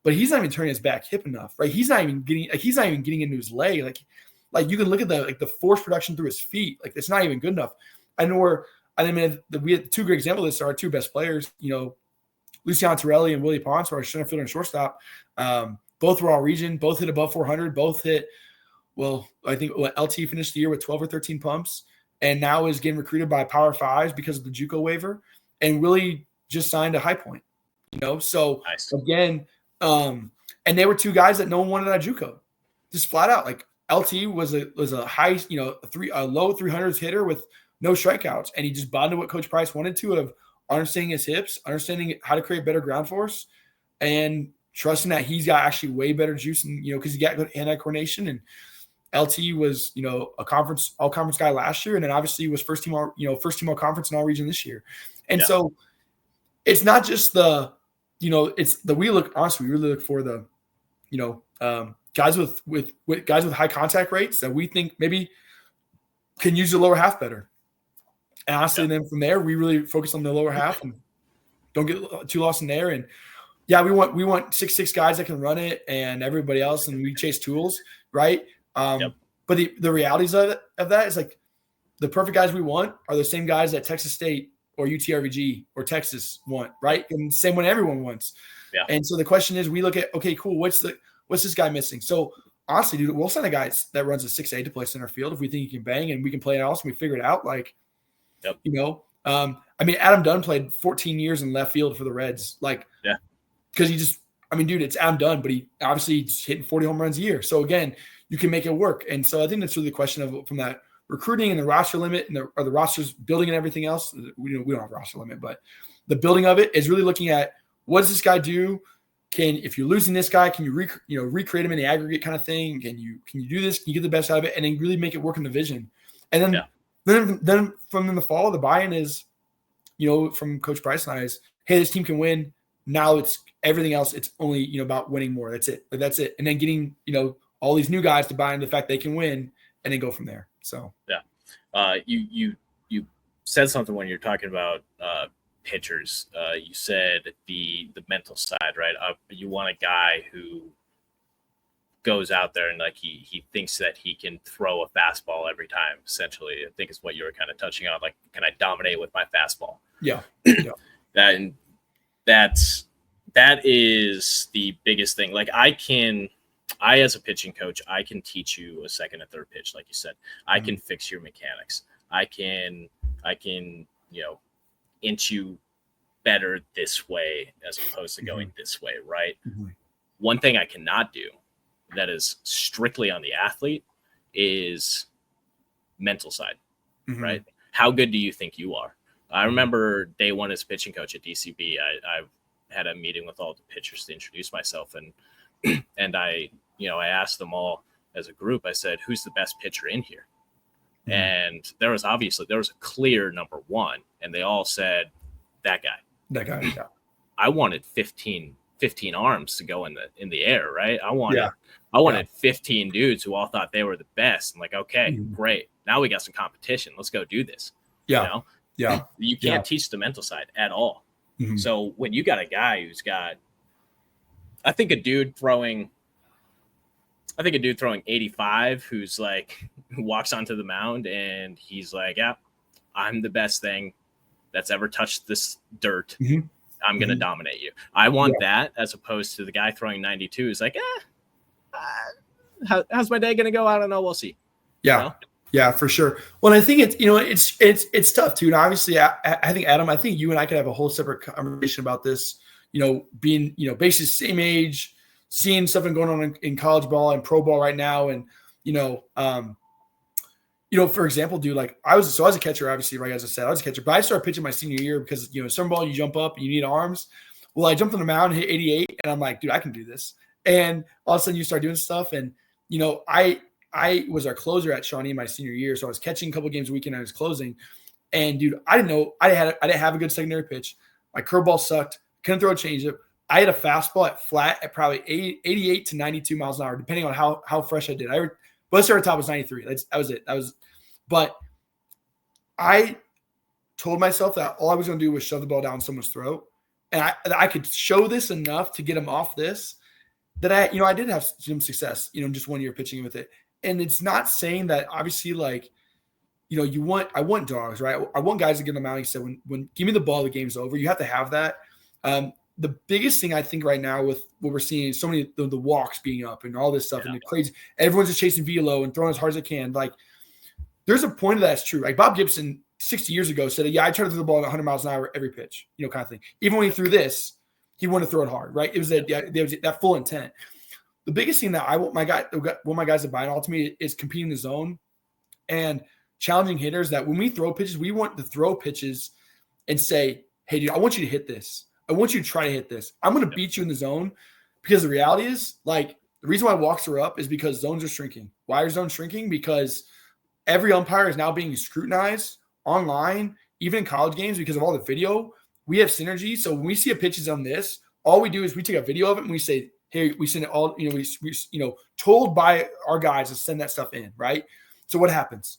but he's not even turning his back hip enough, right? He's not even getting into his leg. Like you can look at the force production through his feet. Like it's not even good enough. We had 2 great examples of this. Our 2 best players, Luciano Torelli and Willie Ponce, our center fielder and shortstop. Both were all region. Both hit above 400. Both hit. Well, I think LT finished the year with 12 or 13 pumps, and now is getting recruited by Power Fives because of the JUCO waiver, and Willie just signed a High Point. So nice. Again, and they were 2 guys that no one wanted at JUCO, just flat out. Like LT was a high, a low 300s hitter with no strikeouts, and he just bought into what Coach Price wanted to of understanding his hips, understanding how to create better ground force, and trusting that he's got actually way better juice, and because he got good hand-eye coordination. And LT was a all conference guy last year, and then obviously was first team all conference and all region this year. And so it's not just it's the we really look for the guys with guys with high contact rates that we think maybe can use the lower half better. And honestly, then from there, we really focus on the lower half and don't get too lost in there. And we want 6'6" guys that can run it, and everybody else, and we chase tools, right? But the realities of that is like the perfect guys we want are the same guys that Texas State or UTRVG or Texas want, right? And same one everyone wants. Yeah. And so the question is, we look at, okay, cool, what's this guy missing? So honestly, dude, we'll send a guy that runs a 6'8" to play center field if we think he can bang and we can play it else and we figure it out. Like, Adam Dunn played 14 years in left field for the Reds. Like, because it's Adam Dunn, but he obviously hitting 40 home runs a year. So again, you can make it work. And so I think that's really the question of from that recruiting and the roster limit and the rosters building and everything else. We don't have a roster limit, but the building of it is really looking at what does this guy do? If you're losing this guy, can you recreate him in the aggregate kind of thing? Can you do this? Can you get the best out of it? And then really make it work in the vision. And then from in the fall, the buy-in is, from Coach Price and I is, hey, this team can win. Now it's everything else. It's only, about winning more. That's it. And then getting, all these new guys to buy into the fact they can win and then go from there. So, you said something when you're talking about pitchers. You said the mental side, right? You want a guy who goes out there and like he thinks that he can throw a fastball every time. Essentially, I think is what you were kind of touching on. Like, can I dominate with my fastball? Yeah. That is the biggest thing. Like I as a pitching coach, I can teach you a second and third pitch, like you said. I can fix your mechanics. I can inch you better this way as opposed to going this way, right? Mm-hmm. One thing I cannot do that is strictly on the athlete is mental side, right? How good do you think you are? I remember day one as pitching coach at DCB, I had a meeting with all the pitchers to introduce myself, and I asked them all as a group. I said, "Who's the best pitcher in here?" Mm-hmm. And there was a clear number one, and they all said, "That guy." Yeah. I wanted 15 arms to go in the air, right? I wanted 15 dudes who all thought they were the best. I'm like, okay, great. Now we got some competition. Let's go do this. Yeah. You can't teach the mental side at all. Mm-hmm. So when you got a guy who's got, I think a dude throwing 85 who walks onto the mound and he's like, yeah, I'm the best thing that's ever touched this dirt. Mhm. I'm going to dominate you. I want that as opposed to the guy throwing 92 is like, how's my day going to go? I don't know. We'll see. Yeah. You know? Yeah, for sure. Well, I think it's tough too. And obviously, I think Adam, I think you and I could have a whole separate conversation about this. Being basically same age, seeing something going on in college ball and pro ball right now, and for example, dude, like I was a catcher, obviously, right? As I said, I was a catcher, but I started pitching my senior year because summer ball you jump up, you need arms. Well, I jumped on the mound, hit 88, and I'm like, dude, I can do this. And all of a sudden, you start doing stuff, and I was our closer at Shawnee my senior year, so I was catching a couple games a week and I was closing. And dude, I didn't know I didn't have a good secondary pitch. My curveball sucked. Couldn't throw a changeup. I had a fastball at flat at probably 88 to 92 miles an hour, depending on how fresh I did. Let's start top was 93. That was it. But I told myself that all I was going to do was shove the ball down someone's throat, and I could show this enough to get them off this. That I did have some success, just 1 year pitching with it. And it's not saying that obviously like, I want dogs, right? I want guys to get them out. He said, when give me the ball, the game's over. You have to have that. The biggest thing I think right now with what we're seeing is so many the walks being up and all this stuff and the crazy, everyone's just chasing velo and throwing as hard as they can. Like there's a point of that's true. Like Bob Gibson 60 years ago said, yeah, I try to throw the ball at 100 miles an hour every pitch, kind of thing. Even when he threw this, he wanted to throw it hard, right? It was that full intent. The biggest thing that I want my guys to buy into ultimately is competing in the zone and challenging hitters that when we throw pitches, we want to throw pitches and say, hey, dude, I want you to hit this. I want you to try to hit this. I'm going to beat you in the zone because the reality is like the reason why walks are up is because zones are shrinking. Why are zones shrinking? Because every umpire is now being scrutinized online, even in college games because of all the video. We have synergy. So when we see a pitches on this, all we do is we take a video of it and we say, hey, we send it all, we told by our guys to send that stuff in, right? So what happens?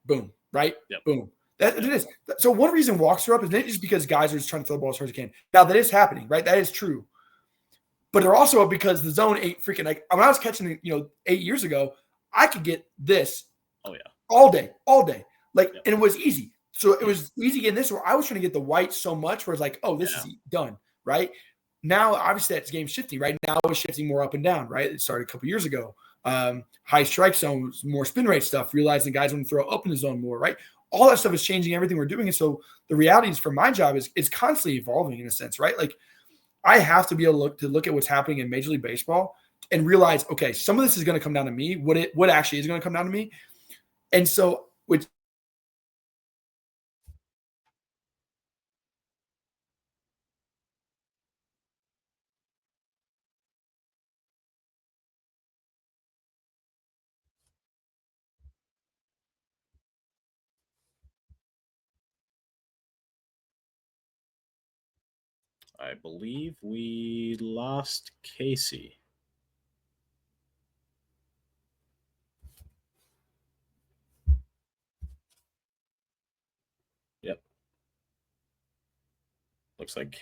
Boom, right? Yep. Boom. That it is. So one reason walks are up is not just because guys are just trying to throw the ball as hard as they can. Now that is happening, right? That is true. But they're also up because the zone ain't freaking like when I was catching, 8 years ago, I could get this all day. Like, and it was easy. So it was easy getting this where I was trying to get the white so much where it's like, oh, this is done, right? Now, obviously, that game's shifting. Right now, it's shifting more up and down, right? It started a couple years ago. High strike zones, more spin rate stuff, realizing guys want to throw up in the zone more, right? All that stuff is changing everything we're doing. And so the reality is for my job is constantly evolving in a sense, right? Like I have to be able to look at what's happening in Major League Baseball and realize, okay, some of this is going to come down to me. What actually is going to come down to me? And so which I believe we lost Casey. Yep. Looks like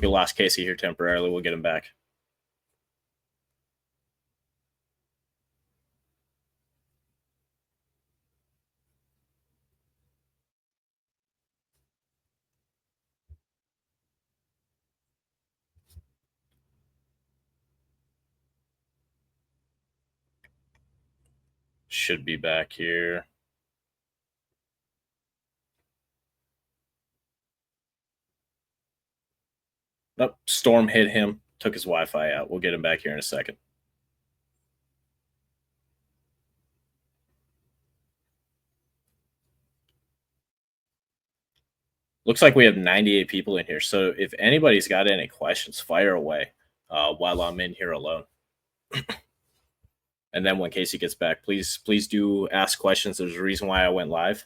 we lost Casey here temporarily. We'll get him back. Should be back here. Nope, storm hit him, took his Wi-Fi out. We'll get him back here in a second. Looks like we have 98 people in here. So if anybody's got any questions, fire away while I'm in here alone. And then when Casey gets back, please do ask questions. There's a reason why I went live.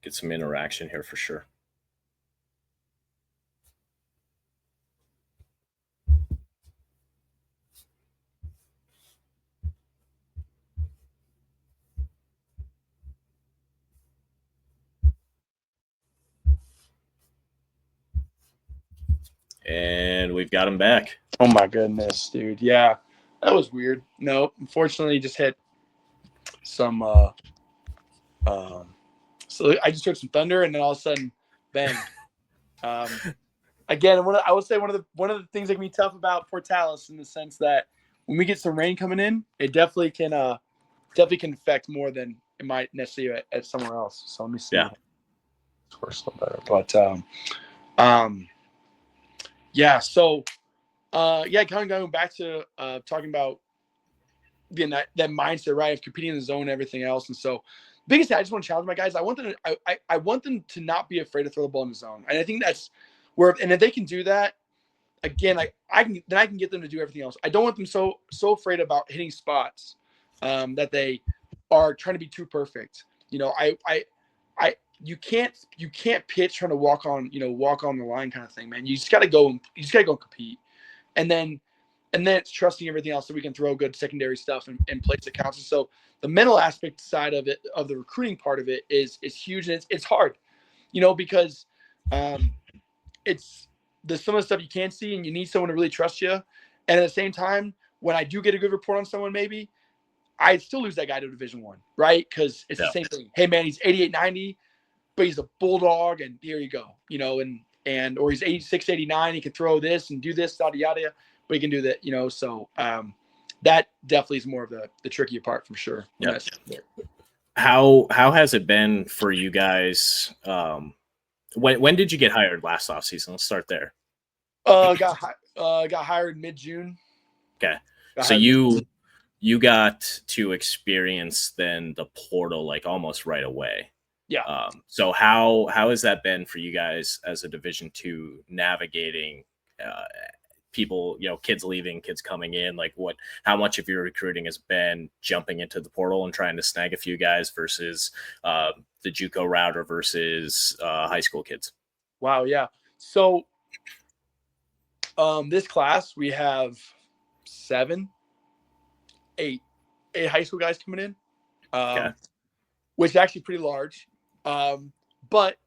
Get some interaction here for sure. And we've got him back. Oh my goodness, dude. Yeah, that was weird. No, unfortunately, just hit some. So I just heard some thunder, and then all of a sudden, bang. Again, I would say one of the things that can be tough about Portales in the sense that when we get some rain coming in, it definitely can affect more than it might necessarily at somewhere else. So let me see. Yeah. It's worse a little better, but yeah. So yeah, kind of going back to talking about again that mindset, right, of competing in the zone and everything else. And so biggest thing I just want to challenge my guys. I want them to, I want them to not be afraid to throw the ball in the zone. And I think that's where, and if they can do that, again, I can get them to do everything else. I don't want them so afraid about hitting spots that they are trying to be too perfect. You know, you can't pitch trying to walk on the line kind of thing, man. You just got to go and compete. And then it's trusting everything else so we can throw good secondary stuff and place that counts. And so the mental aspect side of it, of the recruiting part of it is huge. And it's hard, because it's some of the stuff you can't see and you need someone to really trust you. And at the same time, when I do get a good report on someone, maybe I still lose that guy to Division I, right? Because it's the same thing. Hey man, he's 88, 90, but he's a bulldog and here you go, and or he's 86, 89, he can throw this and do this, yada, yada, but he can do that, so that definitely is more of the trickier part for sure. Yep. How has it been for you guys? When did you get hired last offseason? Let's start there. Got hired mid-June. Okay. So you got to experience then the portal like almost right away. Yeah. So how has that been for you guys as a Division II navigating people, kids leaving, kids coming in? Like how much of your recruiting has been jumping into the portal and trying to snag a few guys versus the JUCO route or versus high school kids? Wow. Yeah. So this class, we have 8 high school guys coming in, which is actually pretty large. But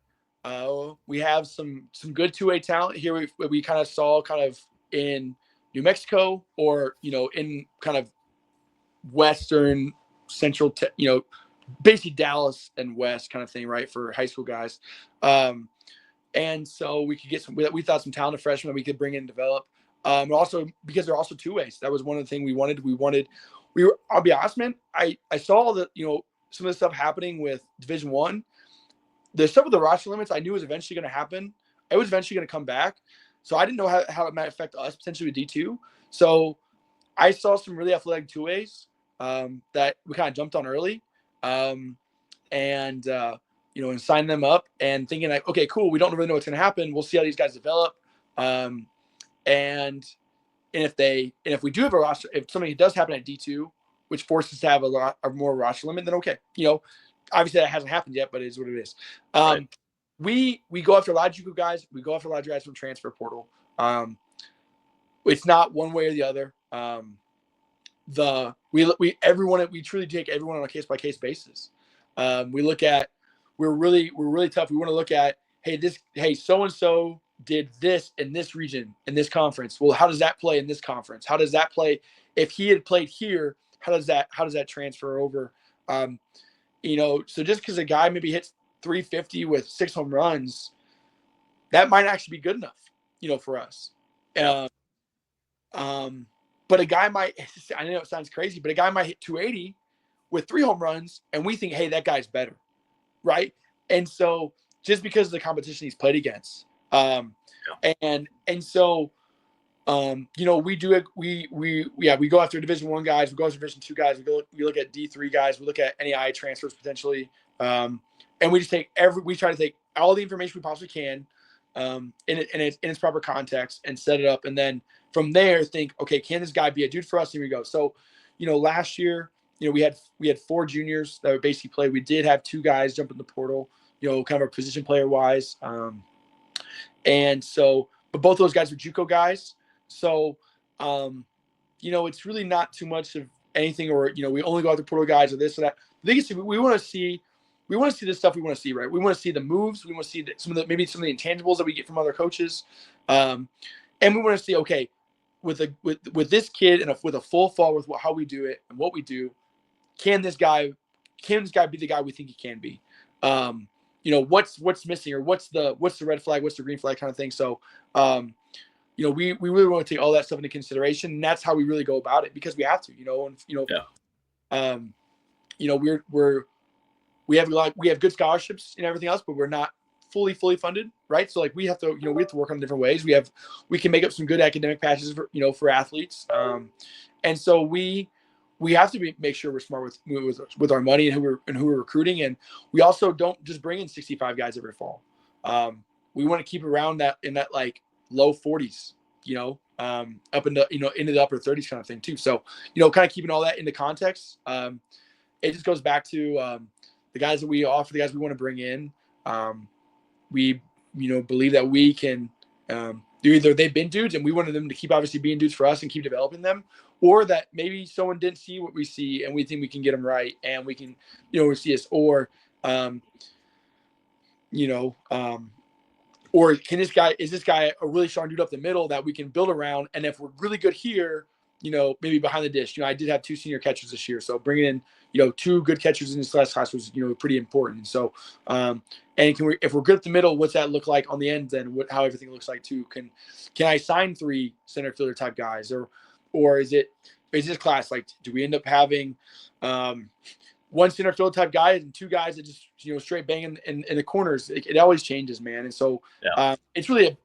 we have some good 2A talent here. We kind of saw in New Mexico or, in kind of Western Central, basically Dallas and West kind of thing, right, for high school guys. And so we could get we thought some talented freshmen that we could bring in and develop. Also because they're also 2As. That was one of the things we wanted. I'll be honest, man, I saw that, some of the stuff happening with Division I. The stuff with the roster limits, I knew was eventually going to happen. It was eventually going to come back. So I didn't know how it might affect us potentially with D2. So I saw some really athletic 2As that we kind of jumped on early. And signed them up and thinking like, okay, cool. We don't really know what's going to happen. We'll see how these guys develop. And if we do have a roster, if something does happen at D2, which forces us to have a lot of more roster limit, then okay. Obviously that hasn't happened yet, but it is what it is. Right. We go after a lot of JUCO guys. We go after a lot of guys from transfer portal. It's not one way or the other. We truly take everyone on a case by case basis. We're really tough. We want to look at, hey, so-and-so did this in this region, in this conference. Well, how does that play in this conference? How does that play? If he had played here, how does that transfer over? So just because a guy maybe hits 350 with 6 home runs, that might actually be good enough, for us. Yeah. But a guy might, I know it sounds crazy, but a guy might hit 280 with 3 home runs, and we think, hey, that guy's better, right? And so just because of the competition he's played against, and so we go after Division I guys, we go after Division II guys, we look at D3 guys, we look at any I transfers potentially, and we just we try to take all the information we possibly can, in its proper context and set it up, and then from there think, okay, can this guy be a dude for us? Here we go. So, last year, we had 4 juniors that would basically play. We did have 2 guys jump in the portal, kind of a position player wise, and so, but both those guys were JUCO guys. So, it's really not too much of anything, or we only go after portal guys or this or that. The biggest thing we want to see the stuff we want to see, right? We want to see the moves. We want to see some of the intangibles that we get from other coaches, and we want to see, okay, with this kid and with a full fall with how we do it and what we do, can this guy be the guy we think he can be? What's missing, or what's the red flag, what's the green flag kind of thing. So, we really want to take all that stuff into consideration, and that's how we really go about it, because we have to, we have good scholarships and everything else, but we're not fully funded, right? So like we have to work on different ways. We can make up some good academic passes for athletes, and so we have to make sure we're smart with our money and who we're recruiting, and we also don't just bring in 65 guys every fall. We want to keep around that in that like low 40s, up into into the upper 30s kind of thing too. So kind of keeping all that into context. It just goes back to the guys that we offer, the guys we want to bring in. We believe that we can either they've been dudes and we wanted them to keep obviously being dudes for us and keep developing them, or that maybe someone didn't see what we see and we think we can get them right and we can see us, or or is this guy a really strong dude up the middle that we can build around, and if we're really good here, maybe behind the dish. I did have 2 senior catchers this year, so bringing in 2 good catchers in this last class was pretty important. So and if we're good at the middle, what's that look like on the end? Then how everything looks like too. Can I sign 3 center fielder type guys, or is this class like, do we end up having 1 center field type guy and 2 guys that just straight bang in the corners? It always changes, man. And so it's really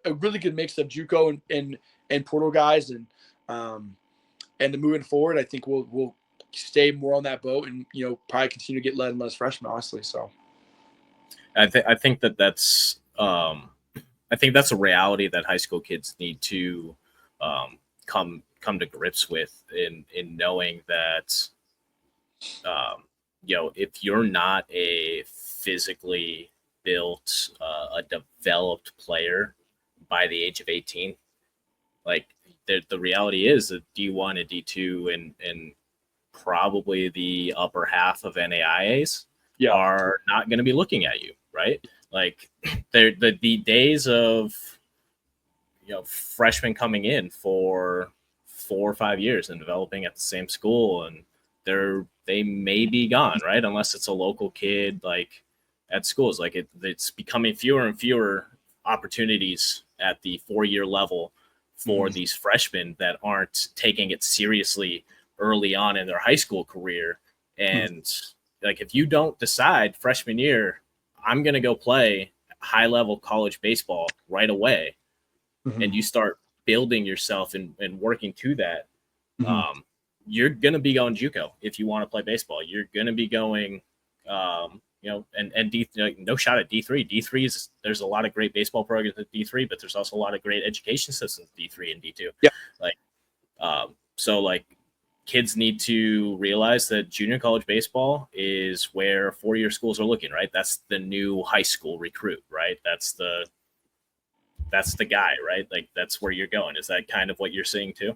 a really good mix of JUCO and portal guys, and moving forward, I think we'll stay more on that boat and probably continue to get led and less freshmen, honestly. So I think that's a reality that high school kids need to come to grips with, in knowing that if you're not a physically built, a developed player by the age of 18, like the reality is that D1 and D2 and probably the upper half of NAIAs are not going to be looking at you, right? Like the days of freshmen coming in for 4 or 5 years and developing at the same school, and they may be gone, right? Unless it's a local kid like at schools. Like it's becoming fewer and fewer opportunities at the 4-year level for these freshmen that aren't taking it seriously early on in their high school career. And like, if you don't decide freshman year, I'm going to go play high level college baseball right away, and you start building yourself and working to that, you're going to be going JUCO. If you want to play baseball, you're going to be going, and no shot at D3. D3 is, there's a lot of great baseball programs at D3, but there's also a lot of great education systems at D3 and D2. Yeah. So like, kids need to realize that junior college baseball is where 4-year schools are looking, right? That's the new high school recruit, right? That's the guy, right? Like, that's where you're going. Is that kind of what you're seeing too?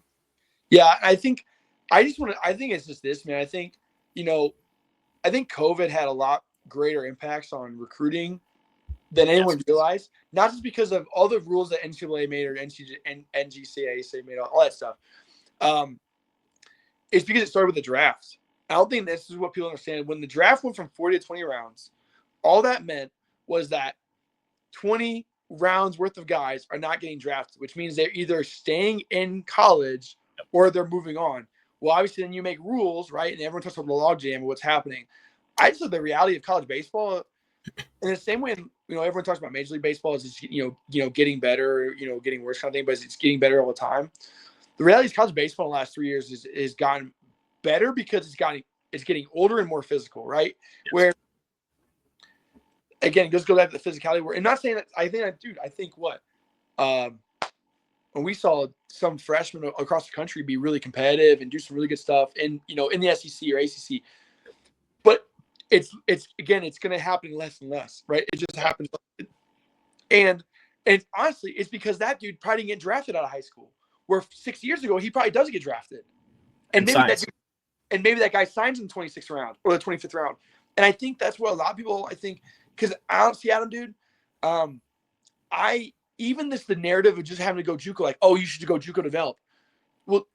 Yeah, I think it's just this, man. I think COVID had a lot greater impacts on recruiting than anyone realized, not just because of all the rules that NCAA made or NGCAA made, all that stuff. It's because it started with the draft. I don't think this is what people understand. When the draft went from 40 to 20 rounds, all that meant was that 20 rounds worth of guys are not getting drafted, which means they're either staying in college or they're moving on. Well, obviously, then you make rules, right? And everyone talks about the logjam of what's happening. I just look at the reality of college baseball in the same way. Everyone talks about Major League Baseball is getting better, getting worse kind of thing, but it's getting better all the time. The reality is college baseball in the last 3 years is gotten better because it's getting older and more physical, right? Yes. Where again, just go back to the physicality. Where I'm not saying that I think when we saw some freshmen across the country be really competitive and do some really good stuff in the SEC or ACC, but it's going to happen less and less, right? It just happens, and honestly, it's because that dude probably didn't get drafted out of high school. Where 6 years ago he probably does get drafted, and maybe that guy signs in the 26th round or the 25th round. And I think that's what a lot of people, because I don't see Adam, dude. even the narrative of just having to go JUCO, like, oh, you should go JUCO develop. Well,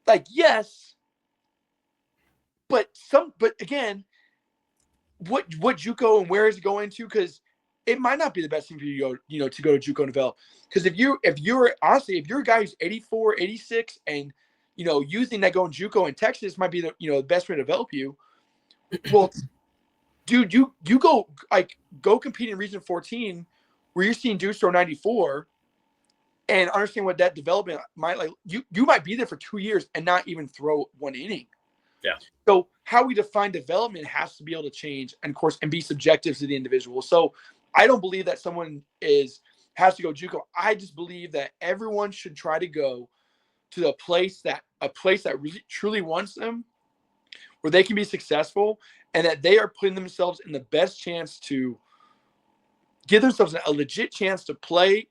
like, yes, but again, what JUCO and where is it going to? Because it might not be the best thing for you to go to JUCO and develop. Because if you're a guy who's 84, 86, and you think that going JUCO in Texas might be the best way to develop you, well, dude, you go compete in Region 14 where you're seeing dudes throw 94 and understand what that development might like. You might be there for 2 years and not even throw one inning. Yeah. So how we define development has to be able to change, and of course, and be subjective to the individual. So I don't believe that someone has to go JUCO. I just believe that everyone should try to go to a place that really truly wants them, where they can be successful, and that they are putting themselves in the best chance to give themselves a legit chance to play,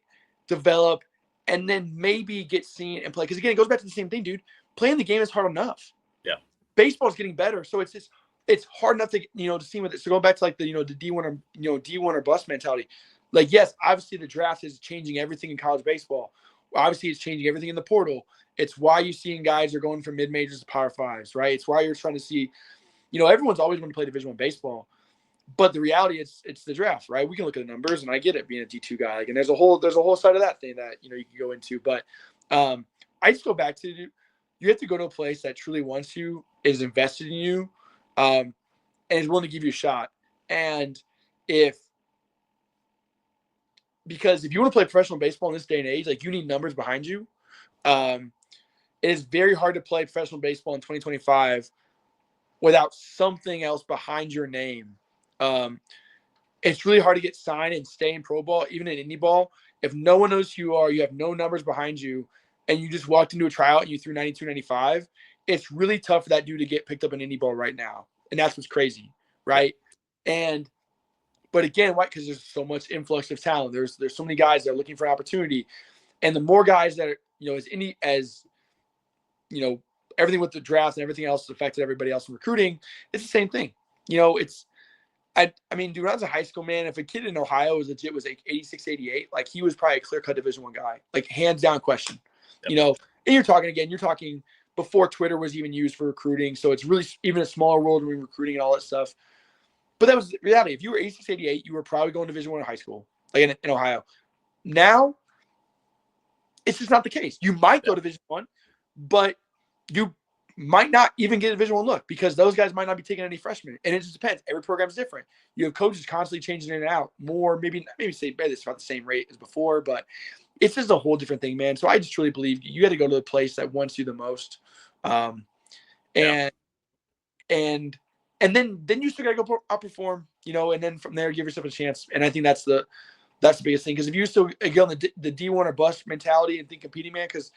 develop, and then maybe get seen and play. Because again, it goes back to the same thing, dude. Playing the game is hard enough. Yeah. Baseball is getting better, so it's hard enough to to see with it. So going back to like the the D1 or bust mentality. Like, yes, obviously the draft is changing everything in college baseball. Obviously, it's changing everything in the portal. It's why you're seeing guys are going from mid majors to Power Fives, right? It's why you're trying to see, everyone's always going to play Division I baseball, but the reality it's the draft, right? We can look at the numbers, and I get it being a D2 guy, and there's a whole side of that thing that you can go into. But I just go back to, you have to go to a place that truly wants you, is invested in you, and is willing to give you a shot. And because if you want to play professional baseball in this day and age, like, you need numbers behind you. It is very hard to play professional baseball in 2025 without something else behind your name. It's really hard to get signed and stay in pro ball, even in indie ball. If no one knows who you are, you have no numbers behind you, and you just walked into a tryout and you threw 92, 95, it's really tough for that dude to get picked up in indie ball right now. And that's what's crazy, right? But again, why? Because there's so much influx of talent. There's so many guys that are looking for opportunity. And the more guys that are, everything with the draft and everything else has affected everybody else in recruiting, it's the same thing. I mean, dude, when I was in high school, man, if a kid in Ohio was legit, was like 86, 88, like, he was probably a clear-cut Division I guy, like, hands down question. Yep. And you're talking before Twitter was even used for recruiting. So it's really even a smaller world when recruiting and all that stuff. But that was the reality. If you were 86, 88, you were probably going to Division I in high school, like in Ohio. Now, it's just not the case. You might go to Division I, but you might not even get a Division I look, because those guys might not be taking any freshmen. And it just depends. Every program is different. You have coaches constantly changing in and out. More, maybe say it's about the same rate as before, but it's just a whole different thing, man. So I just truly believe you got to go to the place that wants you the most. And then you still got to go outperform, and then from there, give yourself a chance. And I think that's the biggest thing. Because if you still get on the D1 or bust mentality and think competing, man, because,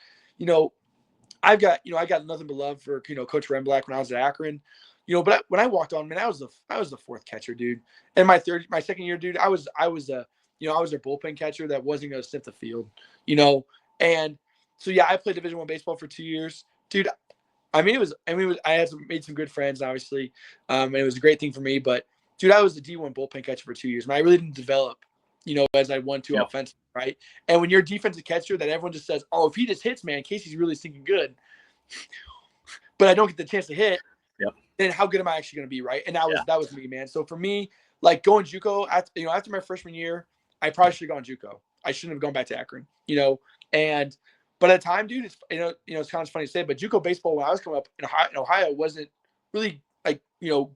I got nothing but love for, Coach Remblack when I was at Akron, but when I walked on, man, I was the fourth catcher, dude. And my second year, dude, I was their bullpen catcher that wasn't going to sniff the field, and so, yeah, I played Division I baseball for 2 years, dude. I made some good friends, obviously. And it was a great thing for me, but dude, I was the D1 bullpen catcher for 2 years, and I really didn't develop, as I wanted to offensive, right? And when you're a defensive catcher that everyone just says, oh, if he just hits, man, Casey's really stinking good, but I don't get the chance to hit, then how good am I actually going to be, right? And that was me, man. So for me, like, going JUCO, after my freshman year, I probably should have gone JUCO. I shouldn't have gone back to Akron, but at the time, dude, it's it's kind of funny to say, but JUCO baseball when I was coming up in Ohio wasn't really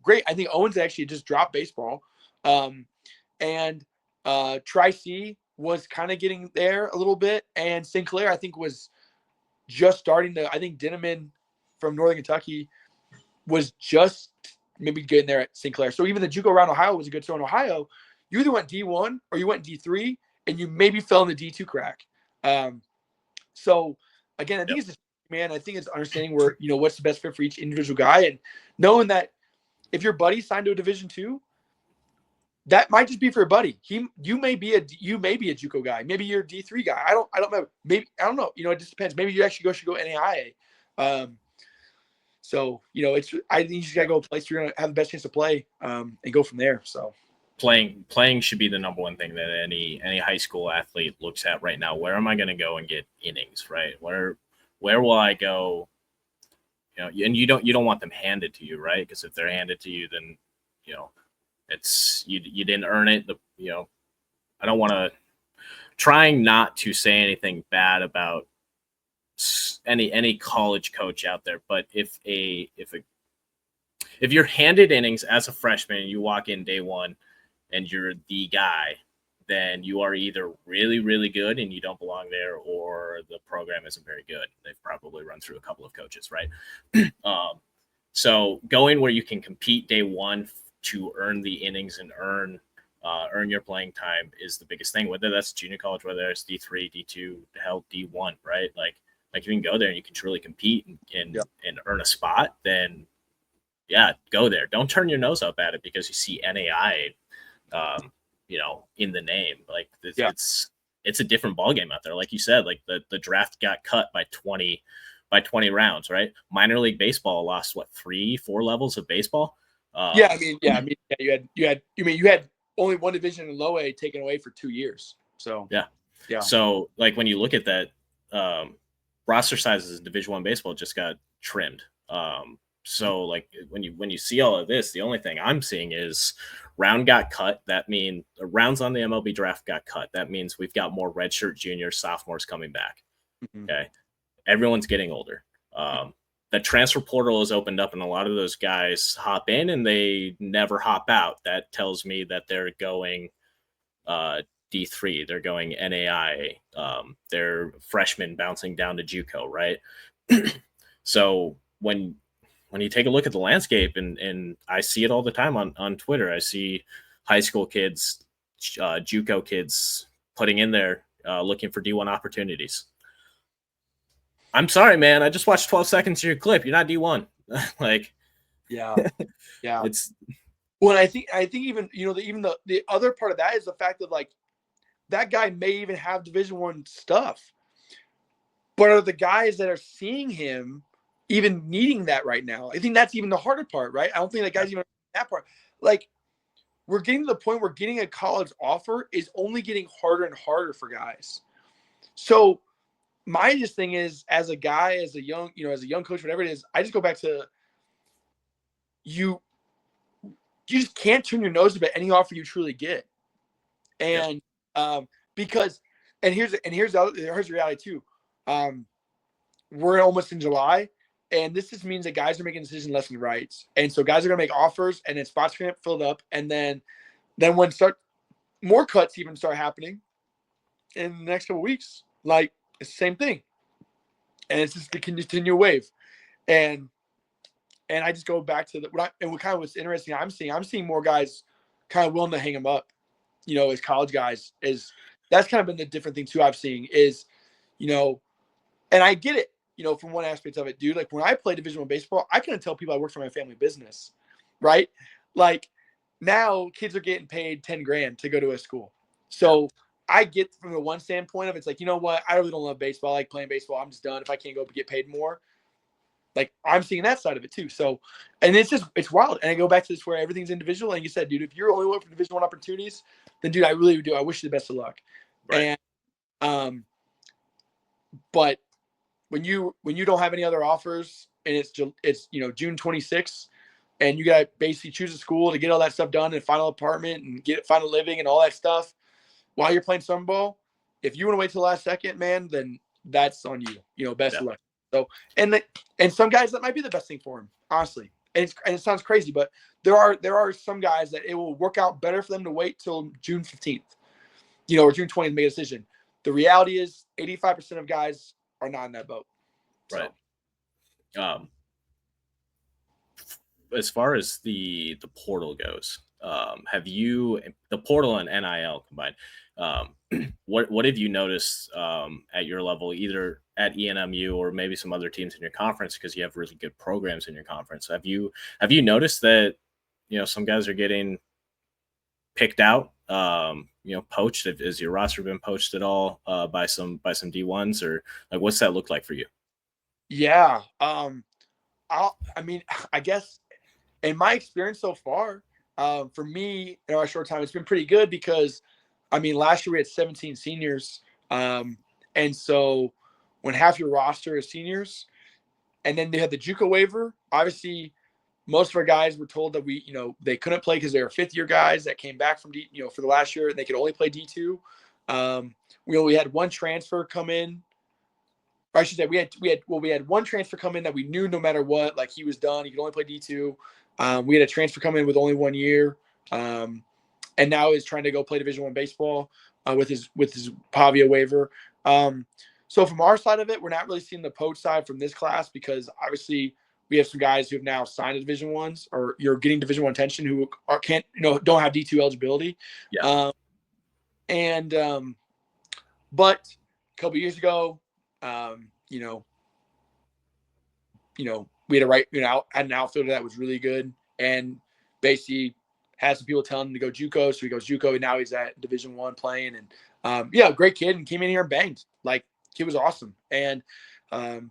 great. I think Owens actually just dropped baseball, and Tri-C was kind of getting there a little bit, and St. Clair I think was just starting to. I think Dinneman from Northern Kentucky was just maybe getting there at St. Clair. So even the JUCO around Ohio was a good. So in Ohio, you either went D1 or you went D3, and you maybe fell in the D2 crack. So again, I think I think it's understanding where, what's the best fit for each individual guy, and knowing that if your buddy signed to a Division II, that might just be for your buddy. You may be a JUCO guy. Maybe you're a D3 guy. I don't know. Maybe, I don't know. It just depends. Maybe you actually should go NAIA. So, I think you just gotta go a place where you're gonna have the best chance to play, and go from there. So playing should be the number one thing that any high school athlete looks at right now. Where am I going to go and get innings, right? Where will I go? And you don't want them handed to you, right? Because if they're handed to you, then it's you didn't earn it. I don't want to, trying not to say anything bad about any college coach out there, but if you're handed innings as a freshman and you walk in day one and you're the guy, then you are either really, really good and you don't belong there, or the program isn't very good. They've probably run through a couple of coaches, right? So going where you can compete day one to earn the innings and earn your playing time is the biggest thing, whether that's junior college, whether it's D3, D2, hell, D1, right? Like if you can go there and you can truly compete and earn a spot, then yeah, go there. Don't turn your nose up at it because you see NAI, in the name. Like it's a different ballgame out there. Like you said, like the draft got cut by 20 rounds, right? Minor league baseball lost 3-4 levels of baseball. You had only one division in low A taken away for 2 years. So yeah. So like when you look at that, roster sizes in Division I baseball just got trimmed. So like when you see all of this, the only thing I'm seeing is round got cut. That means rounds on the MLB draft got cut. That means we've got more redshirt juniors, sophomores coming back. Mm-hmm. Okay. Everyone's getting older. The transfer portal is opened up and a lot of those guys hop in and they never hop out. That tells me that they're going D3, they're going NAI, they're freshmen bouncing down to JUCO, right? So when you take a look at the landscape, and I see it all the time on Twitter, I see high school kids, JUCO kids putting in there looking for D1 opportunities. I'm sorry, man. I just watched 12 seconds of your clip. You're not D1. Yeah. It's well, I think even the other part of that is the fact that like that guy may even have Division I stuff, but are the guys that are seeing him even needing that right now? I think that's even the harder part, right? I don't think that guy's even that part. Like we're getting to the point where getting a college offer is only getting harder and harder for guys. So my just thing is, as a guy, as a young coach, whatever it is, I just go back to you just can't turn your nose up at any offer you truly get. And because here's the reality too. We're almost in July, and this just means that guys are making decisions left and right. And so guys are gonna make offers and then spots are gonna get filled up, and then when more cuts even start happening in the next couple of weeks, like it's the same thing. And it's just the continual wave. And I just go back to what's interesting, I'm seeing more guys kind of willing to hang them up, as college guys. That's kind of been the different thing too I've seen is, and I get it, from one aspect of it, dude. Like when I played Division I baseball, I couldn't tell people I worked for my family business, right? Like now kids are getting paid $10,000 to go to a school. So I get from the one standpoint of it's like, you know what? I really don't love baseball. I like playing baseball. I'm just done if I can't go get paid more. Like I'm seeing that side of it too. So, and it's wild. And I go back to this where everything's individual. And you said, dude, if you're only looking for Division I opportunities, then dude, I really do. I wish you the best of luck. Right. And, but when you don't have any other offers and it's June 26th and you got to basically choose a school to get all that stuff done and final apartment and find a living and all that stuff while you're playing summer ball, if you want to wait till the last second, man, then that's on you. Best of luck. So, and some guys that might be the best thing for him, honestly. And it sounds crazy, but there are some guys that it will work out better for them to wait till June 15th, or June 20th to make a decision. The reality is 85% of guys are not in that boat. Right. So. As far as the portal goes, have you, the portal and NIL combined, what have you noticed at your level, either at ENMU or maybe some other teams in your conference, because you have really good programs in your conference? Have you noticed that some guys are getting picked out, poached? Has your roster been poached at all by some D1s, or like what's that look like for you? Yeah, I guess in my experience so far, For me, in our short time, it's been pretty good because, I mean, last year we had 17 seniors. And so when half your roster is seniors, and then they had the JUCO waiver, obviously most of our guys were told that they couldn't play because they were fifth-year guys that came back from for the last year, and they could only play D2. We had one transfer come in. Or I should say we had one transfer come in that we knew no matter what, like he was done. He could only play D2. We had a transfer come in with only 1 year, and now is trying to go play Division I baseball with his Pavia waiver. So from our side of it, we're not really seeing the poach side from this class because obviously we have some guys who have now signed to Division I's or you're getting Division I attention who don't have D2 eligibility. Yeah. But a couple years ago, we had an outfielder that was really good and basically had some people telling him to go JUCO. So he goes JUCO, and now he's at Division I playing. And great kid, and came in here and banged. Like, kid was awesome. And I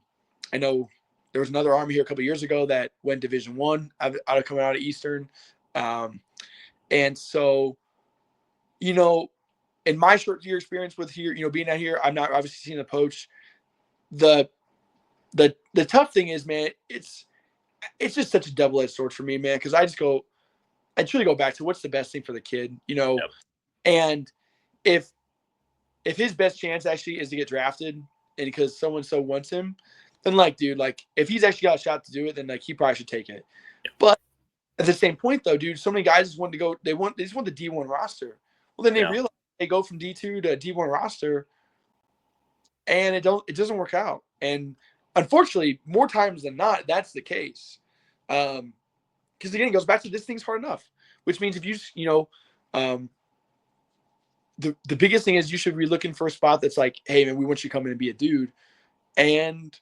know there was another Army here a couple of years ago that went Division I coming out of Eastern. And so, in my short year experience with here, being out here, I'm not obviously seeing the poach. The tough thing is, man, it's just such a double-edged sword for me, man, because I truly go back to what's the best thing for the kid, Yep. And if his best chance actually is to get drafted and because someone so wants him, then if he's actually got a shot to do it, then he probably should take it. Yep. But at the same point, though, dude, so many guys just want to go. They just want the D1 roster. Well, then they realize they go from D2 to D1 roster, and it doesn't work out. And unfortunately, more times than not, that's the case. Because again, it goes back to this thing's hard enough, which means if the biggest thing is you should be looking for a spot that's like, hey, man, we want you to come in and be a dude. And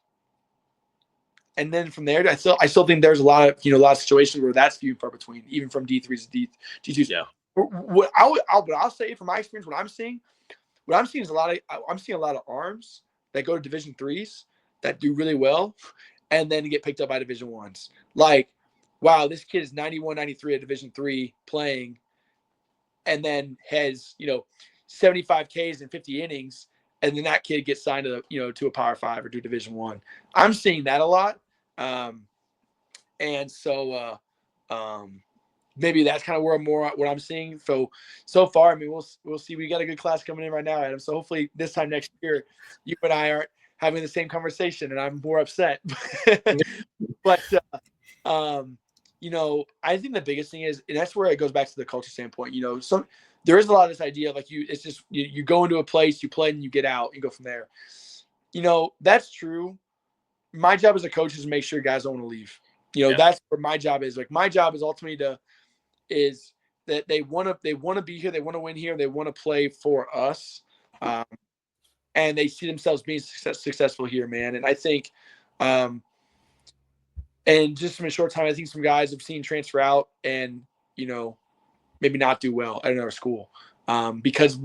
then from there, I still think there's a lot of situations where that's few and far between, even from D3s to D2s. Yeah. What I'll say from my experience, what I'm seeing is I'm seeing a lot of arms that go to Division IIIs that do really well and then get picked up by Division I's. Like, wow, this kid is 91, 93 at Division III playing and then has, 75 Ks and 50 innings, and then that kid gets signed to a Power 5 or to Division I. I'm seeing that a lot. And so maybe that's kind of where what I'm seeing. So far, I mean, we'll see. We got a good class coming in right now, Adam. So hopefully this time next year, you and I aren't having the same conversation and I'm more upset. But, I think the biggest thing is, and that's where it goes back to the culture standpoint, there is a lot of this idea of it's just, you go into a place, you play and you get out and go from there. That's true. My job as a coach is to make sure guys don't want to leave. That's where my job is. Like, my job is ultimately is that they want to be here. They want to win here. They want to play for us. And they see themselves being successful here, man. And I think, and just in a short time, I think some guys have seen transfer out and, maybe not do well at another school because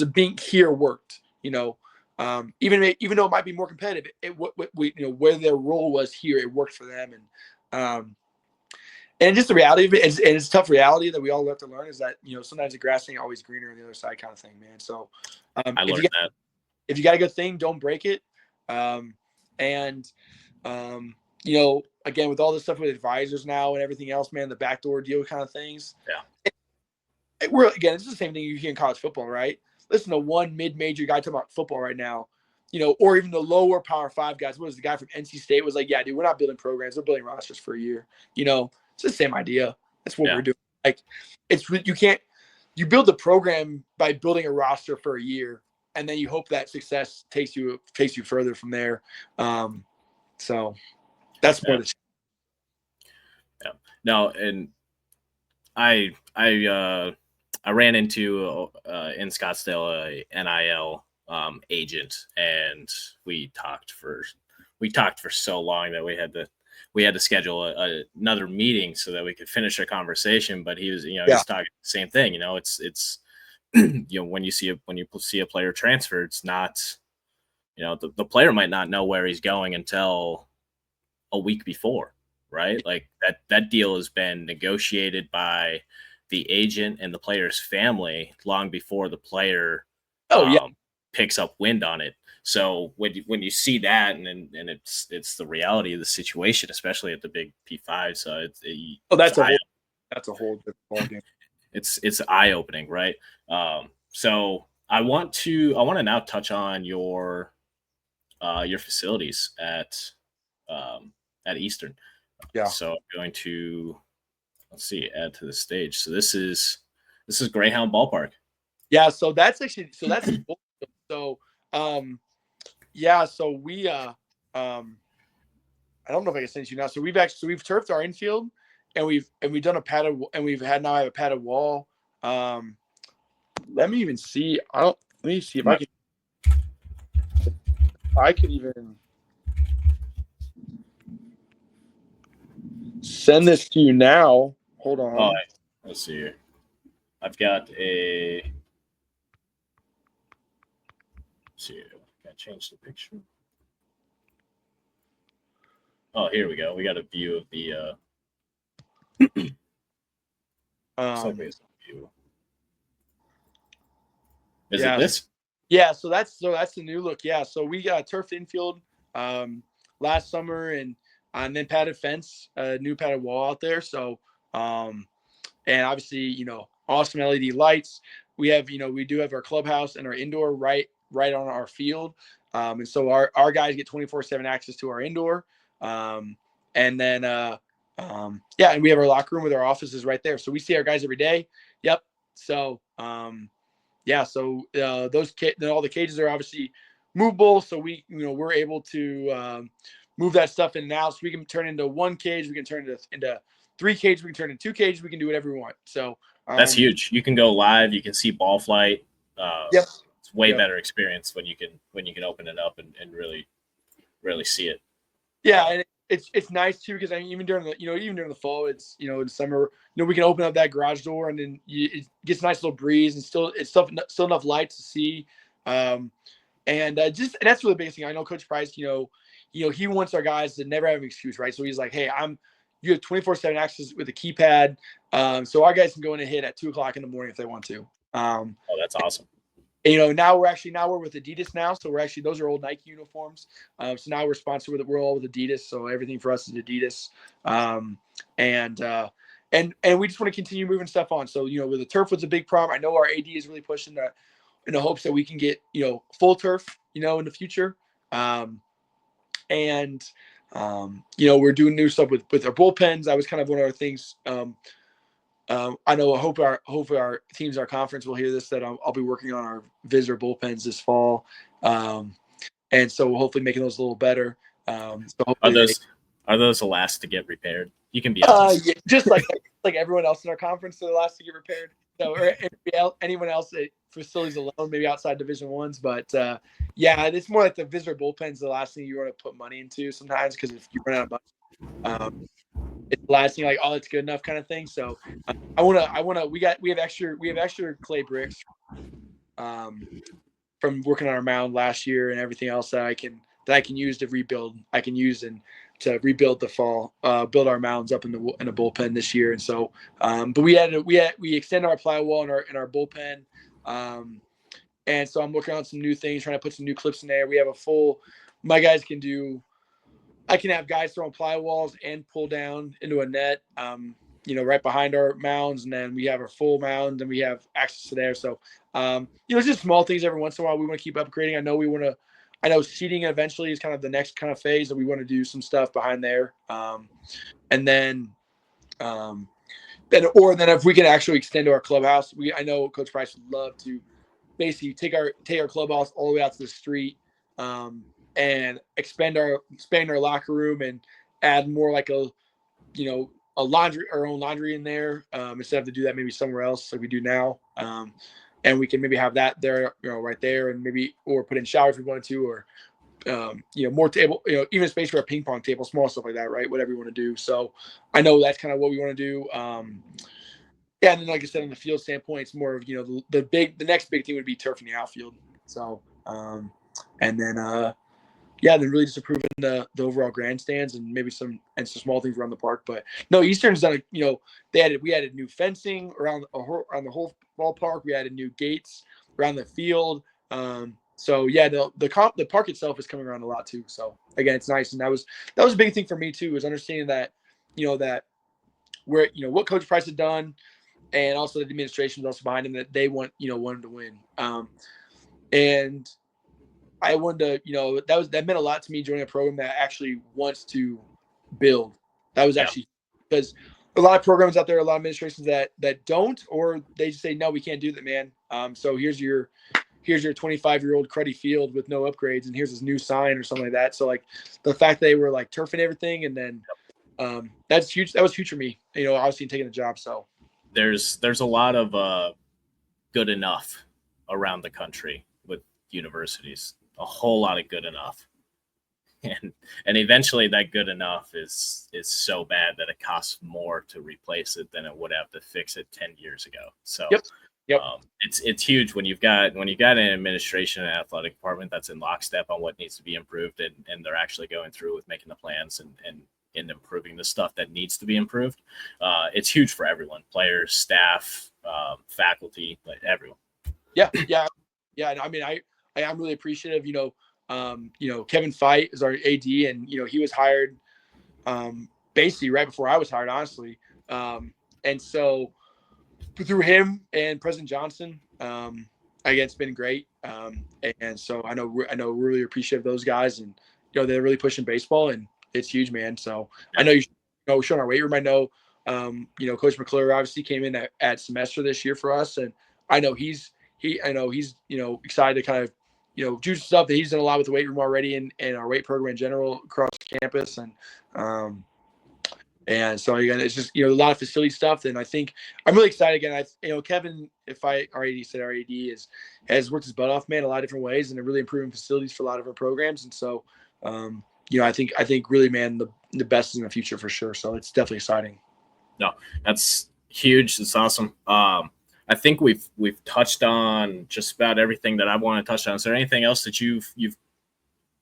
of being here worked, even though it might be more competitive, where their role was here, it worked for them. And just the reality of it, and it's a tough reality that we all have to learn is that, sometimes the grass ain't always greener on the other side kind of thing, man. So I learned that. If you got a good thing, don't break it. Again, with all this stuff with advisors now and everything else, man, the backdoor deal kind of things. Yeah. It's the same thing you hear in college football, right? Listen to one mid-major guy talking about football right now, or even the lower Power 5 guys. What was the guy from NC State was like, yeah, dude, we're not building programs. We're building rosters for a year. It's the same idea. That's what we're doing. Like, you build the program by building a roster for a year, and then you hope that success takes you further from there. So that's more the. Yeah. No, and I ran into in Scottsdale a NIL agent, and we talked for so long that we had to schedule another meeting so that we could finish our conversation. But he was, he's talking the same thing. It's when you see a player transfer, it's not, the player might not know where he's going until a week before, right? Like that deal has been negotiated by the agent and the player's family long before the player picks up wind on it. So when you see that, and it's the reality of the situation, especially at the big P5. So that's a whole different ballgame. It's eye opening, right? So I want to now touch on your facilities at Eastern. Yeah. So I'm going to add to the stage. So this is Greyhound Ballpark. Yeah. So that's cool. So so we I don't know if I can send you now. So we've turfed our infield, and we've done a padded, and have a padded wall. Let me even see. Let me see if I could even send this to you now. Hold on. Oh, let's see here. I've got a. Let's see here. Got to change the picture. Oh, here we go. We got a view of the. Is it this? Yeah, so that's the new look. Yeah, so we got turfed infield last summer, and then padded fence, new padded wall out there. So and obviously, awesome LED lights. We have, we do have our clubhouse and our indoor right on our field. And so our guys get 24/7 access to our indoor. And then and we have our locker room with our offices right there. So we see our guys every day. Yep. So so all the cages are obviously movable. So we're able to move that stuff in and out. So we can turn into one cage, we can turn into 3 cages, we can turn into 2 cages, we can do whatever we want. So that's huge. You can go live, you can see ball flight. Yep. It's way better experience when you can open it up and really see it. Yeah, and it's nice too, because even during the fall, it's in summer, we can open up that garage door, and then it gets a nice little breeze, and still enough light to see. And that's really the biggest thing. I know Coach Price, he wants our guys to never have an excuse, right? So he's like, hey, you have 24/7 access with a keypad, so our guys can go in and hit at 2:00 in the morning if they want to. Oh, that's awesome. Now we're with Adidas now, so those are old Nike uniforms. So now we're sponsored we're all with Adidas, so everything for us is Adidas. And we just want to continue moving stuff on. So with the turf was a big problem. I know our AD is really pushing that in the hopes that we can get full turf in the future. We're doing new stuff with our bullpens. That was kind of one of our things. I know. I hope our teams, our conference, will hear this. That I'll be working on our visitor bullpens this fall, and so hopefully making those a little better. Are those the last to get repaired? You can be honest. Just like everyone else in our conference, they're the last to get repaired. So, or anyone else at facilities alone, maybe outside Division Ones, but it's more like the visitor bullpens. The last thing you want to put money into sometimes, because if you run out of money. It's the last thing, like, oh, it's good enough kind of thing. So we have extra clay bricks from working on our mound last year, and everything else that I can use to rebuild. I can use to rebuild the fall, build our mounds up in a bullpen this year. And so, but we extended our plywall in our bullpen. And so I'm working on some new things, trying to put some new clips in there. We have my guys can do. I can have guys throwing ply walls and pull down into a net, right behind our mounds. And then we have our full mound, and we have access to there. So, it's just small things every once in a while we want to keep upgrading. I know seating eventually is kind of the next kind of phase that we want to do some stuff behind there. And then if we can actually extend to our clubhouse, I know Coach Price would love to basically take our clubhouse all the way out to the street. And expand our locker room and add more like our own laundry in there, instead of to do that maybe somewhere else like we do now. And we can maybe have that there, right there, and or put in showers if we wanted to, or more table, even space for a ping pong table, small stuff like that, right? Whatever you want to do. So I know that's kind of what we want to do. And then, like I said, on the field standpoint, it's more of the next big thing would be turfing the outfield. So and then yeah, they're really just improving the overall grandstands and maybe some small things around the park. But no, Eastern's done we added new fencing around the whole ballpark. We added new gates around the field. So yeah, the park itself is coming around a lot too. So again, it's nice, and that was a big thing for me too, is understanding that that where what Coach Price had done, and also the administration was also behind him, that they wanted to win. And I wanted to, that meant a lot to me, joining a program that actually wants to build. That was actually, because a lot of programs out there, a lot of administrations that don't, or they just say, no, we can't do that, man. So here's your 25-year-old cruddy field with no upgrades, and here's this new sign or something like that. So like the fact they were like turfing everything, and then that's huge. That was huge for me, obviously taking the job. So there's a lot of good enough around the country with universities, a whole lot of good enough. And eventually that good enough is so bad that it costs more to replace it than it would have to fix it 10 years ago. So Yep. It's huge when you've got an administration and athletic department that's in lockstep on what needs to be improved, and they're actually going through with making the plans and improving the stuff that needs to be improved. It's huge for everyone: players, staff, faculty, like everyone. Yeah. And I mean, I'm really appreciative. Kevin Fite is our AD, and he was hired basically right before I was hired, honestly. And so through him and President Johnson, again, it's been great. And so I know we're really appreciative of those guys, and they're really pushing baseball, and it's huge, man. So I know we're showing our weight room. I know Coach McClure obviously came in at semester this year for us, and I know he's excited to kind of juice stuff, that he's done a lot with the weight room already, and our weight program in general across campus. And so again, it's just, a lot of facility stuff. And I think I'm really excited again. Kevin, our AD has worked his butt off, man, a lot of different ways, and really improving facilities for a lot of our programs. And so, I think really, man, the best is in the future for sure. So it's definitely exciting. No, that's huge. It's awesome. I think we've touched on just about everything that I want to touch on. Is there anything else that you've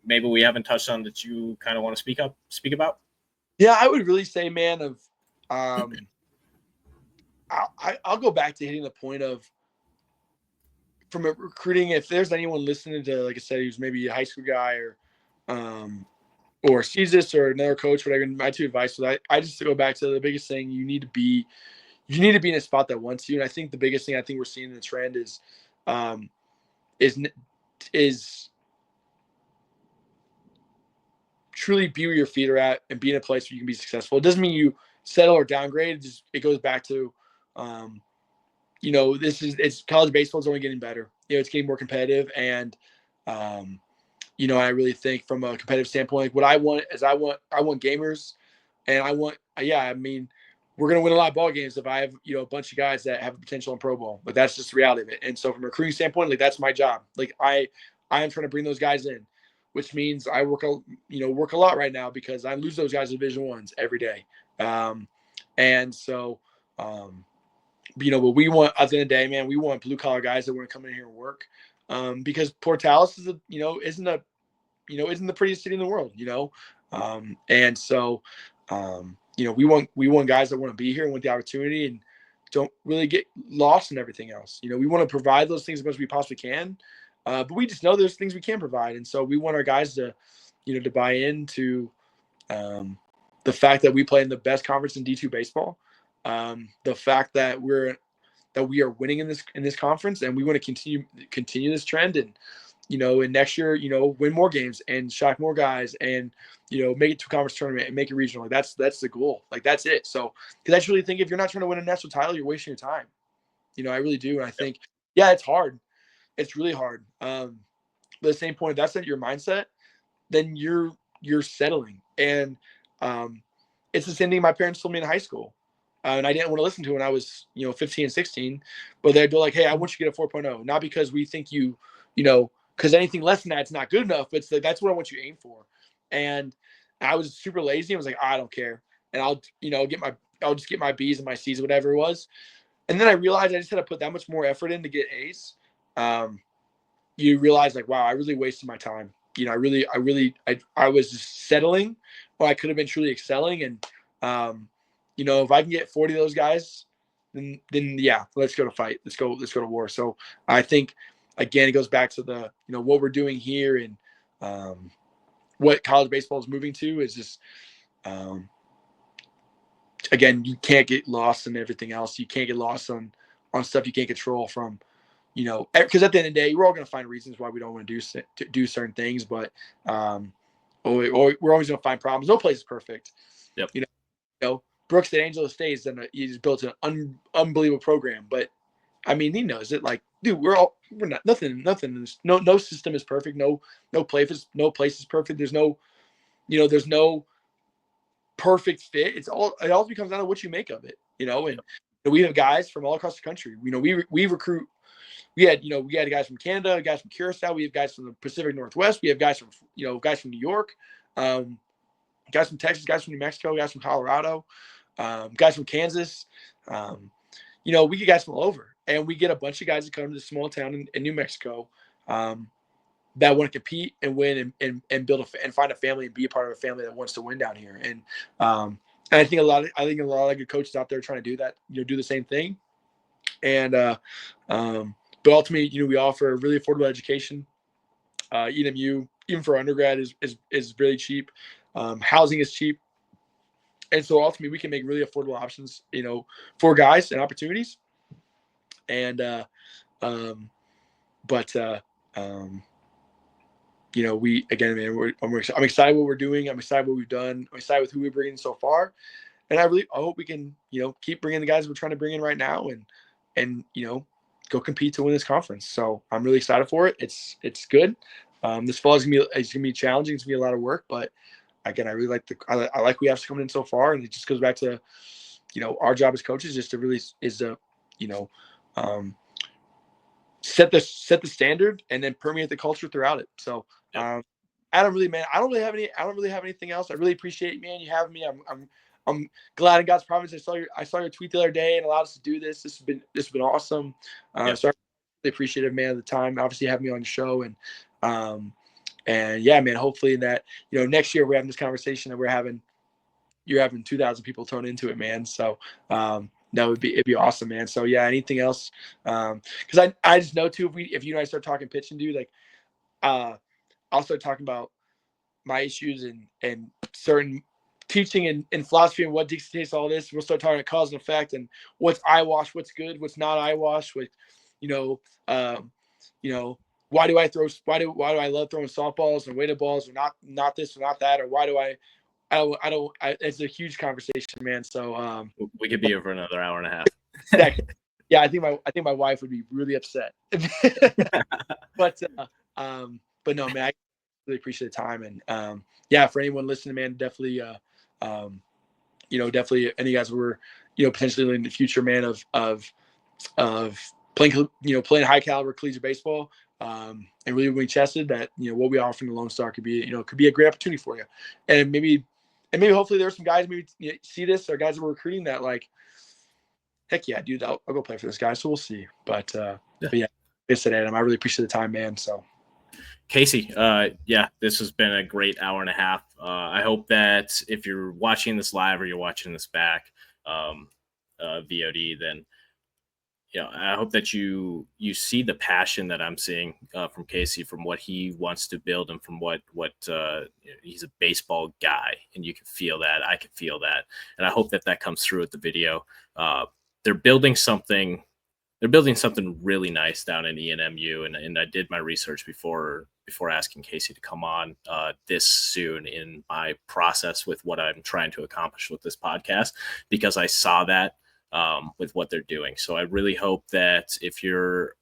maybe we haven't touched on that you kind of want to speak about? Yeah, I would really say, man, I'll go back to hitting the point of, from a recruiting, if there's anyone listening to, like I said, who's maybe a high school guy or sees this, or another coach, whatever, my two advice was, I just go back to the biggest thing: you need to be in a spot that wants you. And I think the biggest thing I think we're seeing in the trend is truly be where your feet are at and be in a place where you can be successful. It doesn't mean you settle or downgrade. It goes back to, it's college baseball is only getting better. It's getting more competitive. And, I really think from a competitive standpoint, what I want is I want gamers, and we're going to win a lot of ball games if I have, a bunch of guys that have potential in pro ball. But that's just the reality of it. And so from a recruiting standpoint, like, that's my job. Like, I am trying to bring those guys in, which means I work a lot right now, because I lose those guys to Division I's every day. And so, what we want at the end of the day, man, we want blue collar guys that want to come in here and work. Because Port Tallis isn't the prettiest city in the world, and so, we want guys that want to be here and want the opportunity and don't really get lost in everything else. We want to provide those things as much as we possibly can. But we just know there's things we can provide. And so we want our guys to, to buy into the fact that we play in the best conference in D2 baseball. The fact that we are winning in this conference, and we want to continue this trend, and, and next year, win more games and shock more guys, and, make it to a conference tournament and make it regional. Like, that's the goal. Like, that's it. So, because I truly think if you're not trying to win a national title, you're wasting your time. I really do. And I think, yeah, it's hard. It's really hard. But at the same point, if that's not your mindset, then you're settling. And it's the same thing my parents told me in high school. And I didn't want to listen to when I was, 15 and 16. But they'd be like, hey, I want you to get a 4.0. Not because we think because anything less than that's not good enough. But it's like, that's what I want you to aim for. And I was super lazy. I was like, I don't care. And I'll just get my B's and my C's, whatever it was. And then I realized I just had to put that much more effort in to get A's. You realize, like, wow, I really wasted my time. you know, I was just settling, or I could have been truly excelling. And, you know, if I can get 40 of those guys, then yeah, let's go to fight. Let's go to war. So I think, again, it goes back to the, you know, what we're doing here and what college baseball is moving to is just, again, you can't get lost in everything else. You can't get lost on stuff you can't control from, you know, because at the end of the day, we're all going to find reasons why we don't want to do certain things, but or we're always going to find problems. No place is perfect. Yep. You know, Brooks at Angelo Stays, and he's built an unbelievable program. But I mean, he knows it. Like, dude, we're not nothing. No system is perfect. No place is perfect. There's no perfect fit. It all becomes down to what you make of it. You know, and we have guys from all across the country. You know, we recruit. We had guys from Canada, guys from Curacao. We have guys from the Pacific Northwest. We have guys from New York, guys from Texas, guys from New Mexico, guys from Colorado, guys from Kansas. You know, we get guys from all over, and we get a bunch of guys that come to this small town in New Mexico that want to compete and win and build and find a family and be a part of a family that wants to win down here. And I think a lot of good coaches out there trying to do that, you know, do the same thing. And but ultimately, you know, we offer a really affordable education. ENMU, even for undergrad, is really cheap. Housing is cheap, and so ultimately, we can make really affordable options, you know, for guys and opportunities. And you know, I'm excited what we're doing. I'm excited what we've done. I'm excited with who we're bringing so far, and I hope we can, you know, keep bringing the guys we're trying to bring in right now, and you know, go compete to win this conference. So I'm really excited for it. It's good. This fall is gonna be challenging. It's gonna be a lot of work, but again, I really like I like we have coming in so far, and it just goes back to, you know, our job as coaches just to really you know, set the standard and then permeate the culture throughout it. So Adam, really, man, I don't really have anything else. I really appreciate, man, you having me. I'm glad in God's providence. I saw your tweet the other day and allowed us to do this. This has been awesome. So I'm really appreciative, man, of the time. Obviously, having me on the show, and yeah, man. Hopefully, that, you know, next year we're having this conversation that you're having 2,000 people tune into it, man. So it'd be awesome, man. So yeah, anything else? Because I just know too, if you and I start talking pitching, dude, like I'll start talking about my issues and certain teaching and philosophy and what dictates all this. We'll start talking about cause and effect and what's eyewash, what's good, what's not eyewash. With, you know, why do I love throwing softballs and weighted balls, or not this or not that, or why do I don't. It's a huge conversation, man. So we could be here for another hour and a half. Yeah, I think my wife would be really upset. But no, man, I really appreciate the time. And yeah, for anyone listening, man, definitely definitely any guys who were, you know, potentially in the future, man, of playing, you know, playing high caliber collegiate baseball, and really being chested, that, you know, what we offer in the Lone Star could be a great opportunity for you. And maybe hopefully there's some guys maybe, you know, see this, or guys that we're recruiting that, like, heck yeah, dude, I'll go play for this guy. So we'll see. But yeah, like I said, Adam, I really appreciate the time, man. So Casey, yeah, this has been a great hour and a half. I hope that if you're watching this live or you're watching this back, VOD, then, you know, I hope that you see the passion that I'm seeing from Casey, from what he wants to build, and from what he's a baseball guy, and you can feel that. I can feel that, and I hope that comes through with the video. They're building something. They're building something really nice down in ENMU, and I did my research before asking Casey to come on this soon in my process with what I'm trying to accomplish with this podcast, because I saw that with what they're doing. So I really hope that if you're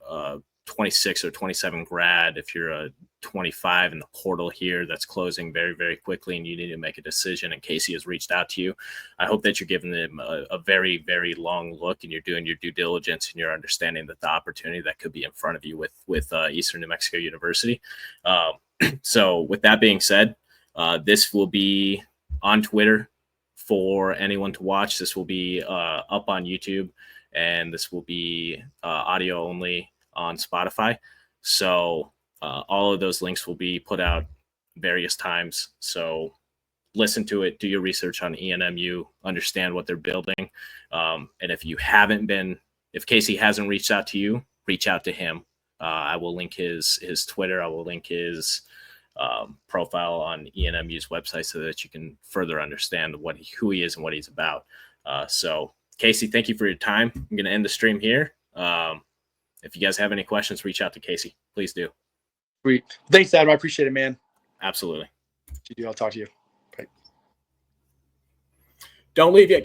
26 or 27 grad, if you're a 25 in the portal here that's closing very, very quickly, and you need to make a decision, and Casey has reached out to you, I hope that you're giving them a very, very long look, and you're doing your due diligence, and you're understanding that the opportunity that could be in front of you with Eastern New Mexico University. So with that being said, this will be on Twitter for anyone to watch. This will be up on YouTube, and this will be audio only on Spotify. So all of those links will be put out various times. So listen to it, do your research on ENMU, understand what they're building. And if Casey hasn't reached out to you, reach out to him. I will link his Twitter. I will link his profile on ENMU's website so that you can further understand who he is and what he's about. So Casey, thank you for your time. I'm going to end the stream here. If you guys have any questions, reach out to Casey. Please do. Sweet. Thanks, Adam. I appreciate it, man. Absolutely. I'll talk to you. Don't leave yet.